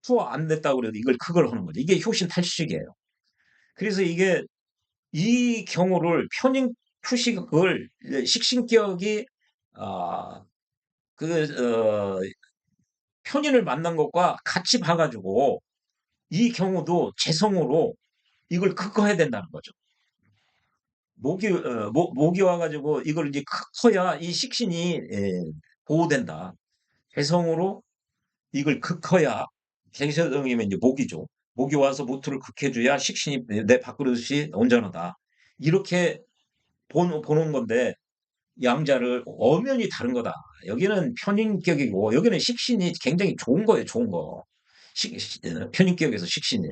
투가 안 됐다고 그래도 이걸 극을 하는 거죠. 이게 효신 탈식이에요. 그래서 이 경우를 편인 투식을 식신격이 아, 그 편인을 만난 것과 같이 봐가지고 이 경우도 재성으로 이걸 극화해야 된다는 거죠. 목이 와가지고 이걸 이제 커야 이 식신이 보호된다. 재성으로 이걸 극커야 개성이면 이제 목이죠. 목이 와서 모투를 극해줘야 식신이 내 밥그릇이 온전하다. 이렇게 보는 건데 양자를 엄연히 다른 거다. 여기는 편인격이고 여기는 식신이 굉장히 좋은 거예요. 좋은 거. 편인격에서 식신이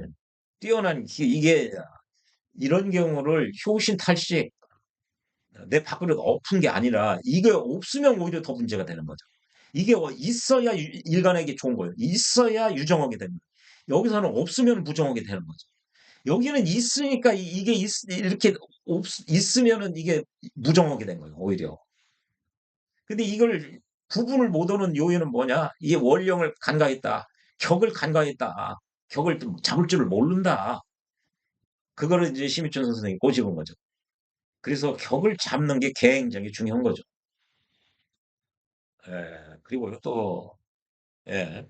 뛰어난 이게 이런 경우를 효신 탈식 내 밥그릇 엎은 게 아니라 이게 없으면 오히려 더 문제가 되는 거죠. 이게 있어야 일간에게 좋은 거예요. 있어야 유정하게 되는 거예요. 여기서는 없으면 부정하게 되는 거죠. 여기는 있으니까 이렇게 있으면은 이게 무정하게 된 거예요. 오히려. 근데 이걸 구분을 못하는 요인은 뭐냐? 이게 원령을 간과했다. 격을 간과했다. 격을 잡을 줄을 모른다. 그거를 이제 심희춘 선생님이 꼬집은 거죠. 그래서 격을 잡는 게 굉장히 중요한 거죠. 예, 그리고 또, 예,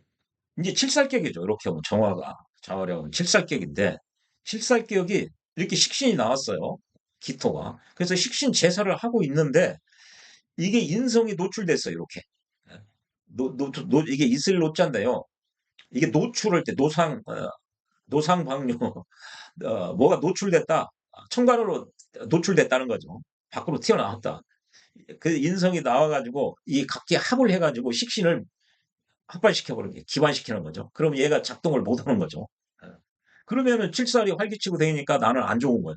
이제 칠살격이죠. 이렇게 하면 정화가, 자화력은 칠살격인데, 칠살격이 이렇게 식신이 나왔어요. 기토가. 그래서 식신 제사를 하고 있는데, 이게 인성이 노출됐어요. 이렇게. 예. 이게 이슬 노자인데요. 이게 노출할 때, 노상방뇨, 뭐가 노출됐다. 천간으로 노출됐다는 거죠. 밖으로 튀어나왔다. 그 인성이 나와가지고, 이 각기 합을 해가지고 식신을 합발시켜버리는 게 기반시키는 거죠. 그럼 얘가 작동을 못하는 거죠. 예. 그러면은 칠살이 활기치고 되니까 나는 안 좋은 거예요.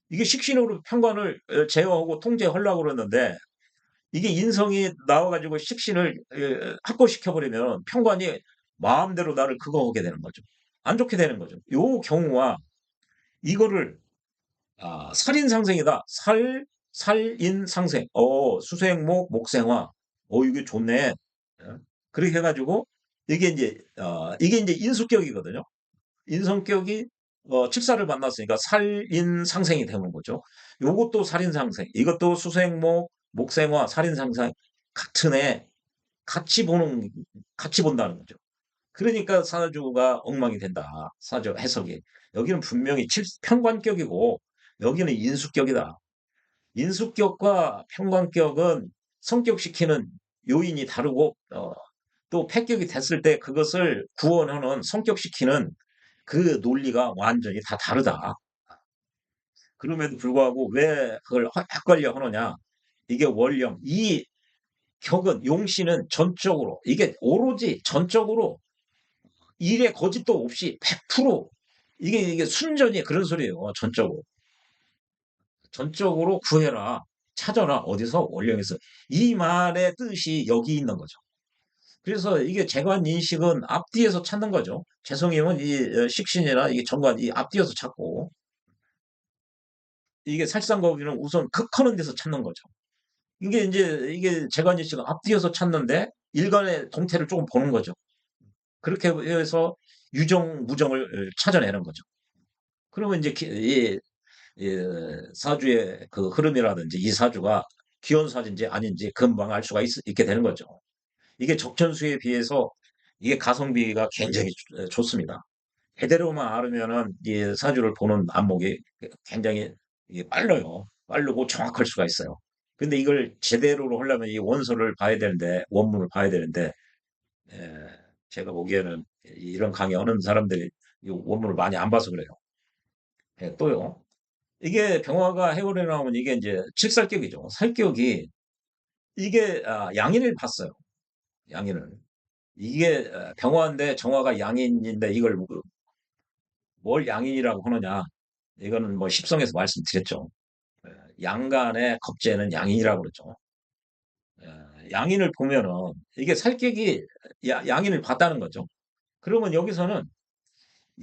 이게 식신으로 편관을 제어하고 통제하려고 그러는데 이게 인성이 나와 가지고 식신을 확고시켜 버리면 편관이 마음대로 나를 그거 하게 되는 거죠. 안 좋게 되는 거죠. 요 경우와 이거를 살인상생이다. 살인상생. 수생목, 목생화. 이게 좋네. 어? 그렇게 해가지고 이게 이제 인수격이거든요. 인성격이 칠사를 만났으니까 살인상생이 되는 거죠. 요것도 살인상생. 이것도 수생목, 목생화, 살인상생 같은 애 같이 본다는 거죠. 그러니까 사주가 엉망이 된다. 사주 해석이. 여기는 분명히 편관격이고 여기는 인수격이다. 인수격과 편관격은 성격시키는 요인이 다르고 또 패격이 됐을 때 그것을 구원하는 성격시키는 그 논리가 완전히 다 다르다. 그럼에도 불구하고 왜 그걸 헷갈려 하느냐? 이게 원령 이 격은 용신은 전적으로 이게 오로지 전적으로 일에 거짓도 없이 100% 이게 순전히 그런 소리예요. 전적으로 구해라. 찾아라. 어디서? 원령에서. 이 말의 뜻이 여기 있는 거죠. 그래서 이게 재관 인식은 앞뒤에서 찾는 거죠. 재성님은 이 식신이나 이 정관 이 앞뒤에서 찾고 이게 살상거비는 우선 극하는 데서 찾는 거죠. 이게 이제 이게 재관 인식은 앞뒤에서 찾는데 일간의 동태를 조금 보는 거죠. 그렇게 해서 유정, 무정을 찾아내는 거죠. 그러면 이제 이 사주의 그 흐름이라든지 이 사주가 기원사진지 아닌지 금방 알 수가 있게 되는 거죠. 이게 적천수에 비해서 이게 가성비가 굉장히 좋습니다. 제대로만 알으면은 이 사주를 보는 안목이 굉장히 이게 빨라요. 빠르고 정확할 수가 있어요. 근데 이걸 제대로 하려면 이 원서를 봐야 되는데, 원문을 봐야 되는데, 에, 제가 보기에는 이런 강의하는 사람들이 이 원문을 많이 안 봐서 그래요. 또요. 이게 병화가 해월에 나오면 이게 이제 칠살격이죠. 살격이 이게 양인을 봤어요. 양인을. 이게 병화인데 정화가 양인인데 이걸 뭘 양인이라고 하느냐. 이거는 뭐 십성에서 말씀드렸죠. 양간의 겁재는 양인이라고 그러죠. 양인을 보면은 이게 살격이 양인을 봤다는 거죠. 그러면 여기서는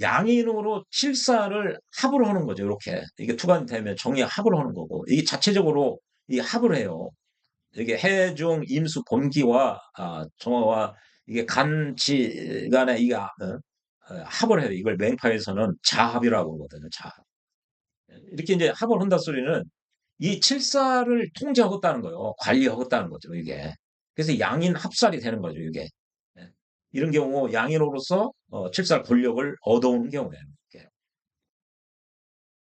양인으로 칠사를 합을 하는 거죠. 이렇게 이게 투관이 되면 정의 합을 하는 거고 이게 자체적으로 이 합을 해요. 이게 해중 임수 본기와 정화와 이게 간지 간에 이게 합을 해요. 이걸 맹파에서는 자합이라고 그러거든요. 자합. 이렇게 이제 합을 한다 소리는 이 칠사를 통제하겠다는 거예요. 관리하겠다는 거죠. 이게. 그래서 양인 합살이 되는 거죠. 이게. 예. 이런 경우 양인으로서 칠살 권력을 얻어오는 경우예요. 이게.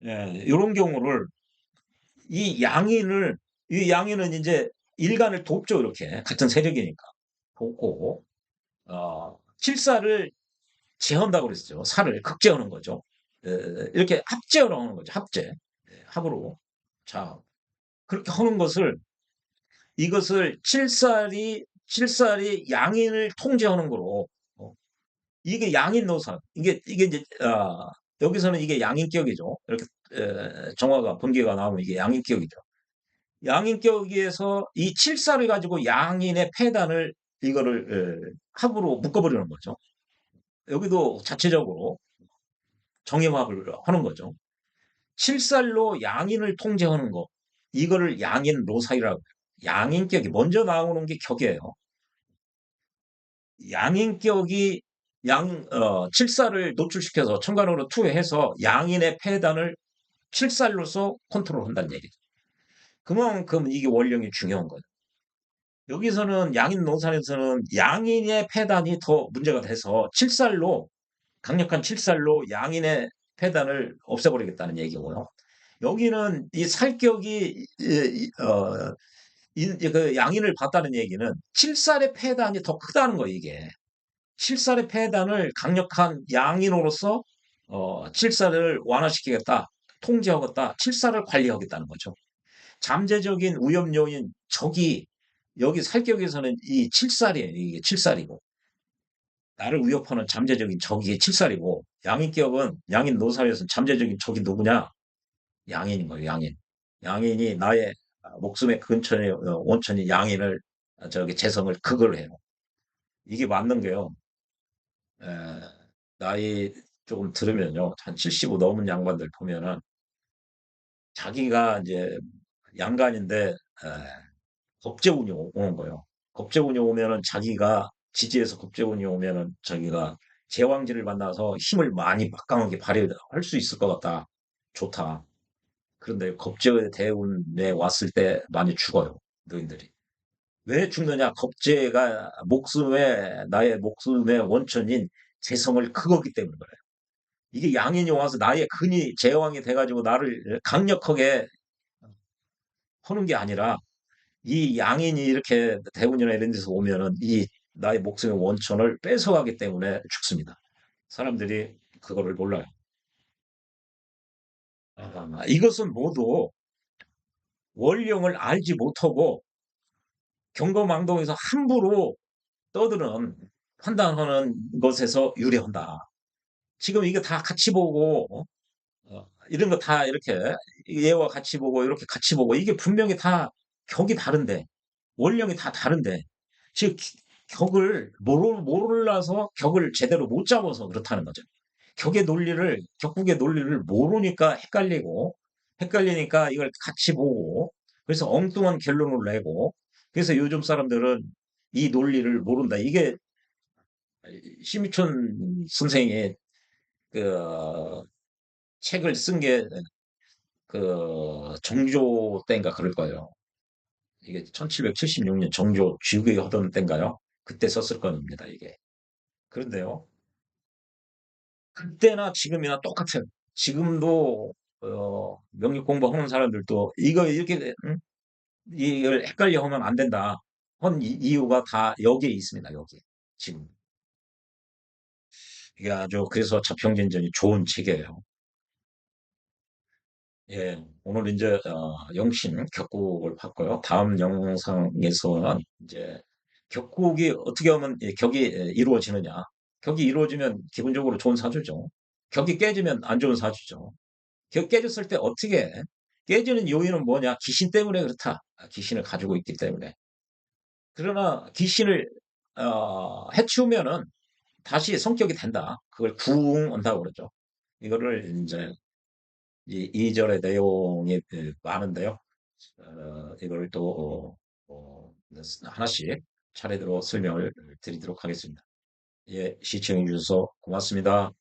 예, 이런 경우를 이 양인은 이제 일간을 돕죠. 이렇게 같은 세력이니까 돕고 칠사를 제한다고 그랬죠. 살을 극제하는 거죠. 이렇게 합제하러 하는 거죠. 합제. 합으로. 자, 그렇게 하는 것을 이것을 칠살이 양인을 통제하는 거로 이게 양인 노사. 이게 이제 여기서는 이게 양인격이죠. 이렇게 정화가 번개가 나오면 이게 양인격이죠. 양인격에서 이 칠살을 가지고 양인의 폐단을 이거를 합으로 묶어버리는 거죠. 여기도 자체적으로 정형합을 하는 거죠. 칠살로 양인을 통제하는 거. 이거를 양인 노사이라고 해요. 양인격이 먼저 나오는 게 격이에요. 양인격이 칠살을 노출시켜서 천간으로 투여해서 양인의 폐단을 칠살로서 컨트롤한다는 얘기죠. 그만큼 이게 원령이 중요한 거예요. 여기서는 양인 노산에서는 양인의 폐단이 더 문제가 돼서 강력한 칠살로 양인의 폐단을 없애버리겠다는 얘기고요. 여기는 이 살격이 그 양인을 봤다는 얘기는 칠살의 폐단이 더 크다는 거예요, 이게. 칠살의 폐단을 강력한 양인으로서 칠살을 완화시키겠다, 통제하겠다, 칠살을 관리하겠다는 거죠. 잠재적인 위험 요인 적이 여기 살격에서는 이 칠살이에요. 이게 칠살이고 나를 위협하는 잠재적인 적이 칠살이고 양인격은 양인 노사에서는 잠재적인 적이 누구냐? 양인인 거예요, 양인. 양인이 나의 목숨의 근처의 원천인 양인을 저기 재성을 그걸 해요. 이게 맞는 게요. 에, 나이 조금 들으면요, 한 75 넘은 양반들 보면은 자기가 이제 양간인데 겁재운이 오는 거예요. 겁재운이 오면은 자기가 지지에서 겁재운이 오면은 자기가 제왕지를 만나서 힘을 많이 막강하게 발휘할 수 있을 것 같다. 좋다. 그런데 겁제 대운에 왔을 때 많이 죽어요. 노인들이. 왜 죽느냐? 겁제가 나의 목숨의 원천인 재성을 그거기 때문에 그래요. 이게 양인이 와서 나의 근이 제왕이 돼가지고 나를 강력하게 하는 게 아니라 이 양인이 이렇게 대운이나 이런 데서 오면은 이 나의 목숨의 원천을 뺏어가기 때문에 죽습니다. 사람들이 그거를 몰라요. 이것은 모두 원령을 알지 못하고 경거망동에서 함부로 떠드는 판단하는 것에서 유래한다. 지금 이거 다 같이 보고 이런 거 다 이렇게 얘와 같이 보고 이렇게 같이 보고 이게 분명히 다 격이 다른데 원령이 다 다른데 즉 격을 몰라서 격을 제대로 못 잡아서 그렇다는 거죠. 격국의 논리를 모르니까 헷갈리니까 이걸 같이 보고 그래서 엉뚱한 결론을 내고 그래서 요즘 사람들은 이 논리를 모른다. 이게 심유천 선생의 그 책을 쓴 게 그 정조 때인가 그럴 거예요. 이게 1776년 정조 쥐국이 하던 때인가요? 그때 썼을 겁니다, 이게. 그런데요, 그때나 지금이나 똑같아요. 지금도 명리 공부하는 사람들도 이거 이렇게 이걸 헷갈려 하면 안 된다. 한 이유가 다 여기에 있습니다. 여기 지금 이게 아주 그래서 자평진전이 좋은 책이에요. 예, 오늘 이제 영신 격국을 봤고요. 다음 영상에서는 이제 격국이 어떻게 하면 격이 이루어지느냐. 격이 이루어지면 기본적으로 좋은 사주죠. 격이 깨지면 안 좋은 사주죠. 격 깨졌을 때 어떻게 깨지는 요인은 뭐냐? 귀신 때문에 그렇다. 귀신을 가지고 있기 때문에. 그러나 귀신을 해치우면은 다시 성격이 된다. 그걸 구웅한다고 그러죠. 이거를 이제 이 절의 내용이 많은데요. 이걸 또 하나씩 차례대로 설명을 드리도록 하겠습니다. 예, 시청해 주셔서 고맙습니다.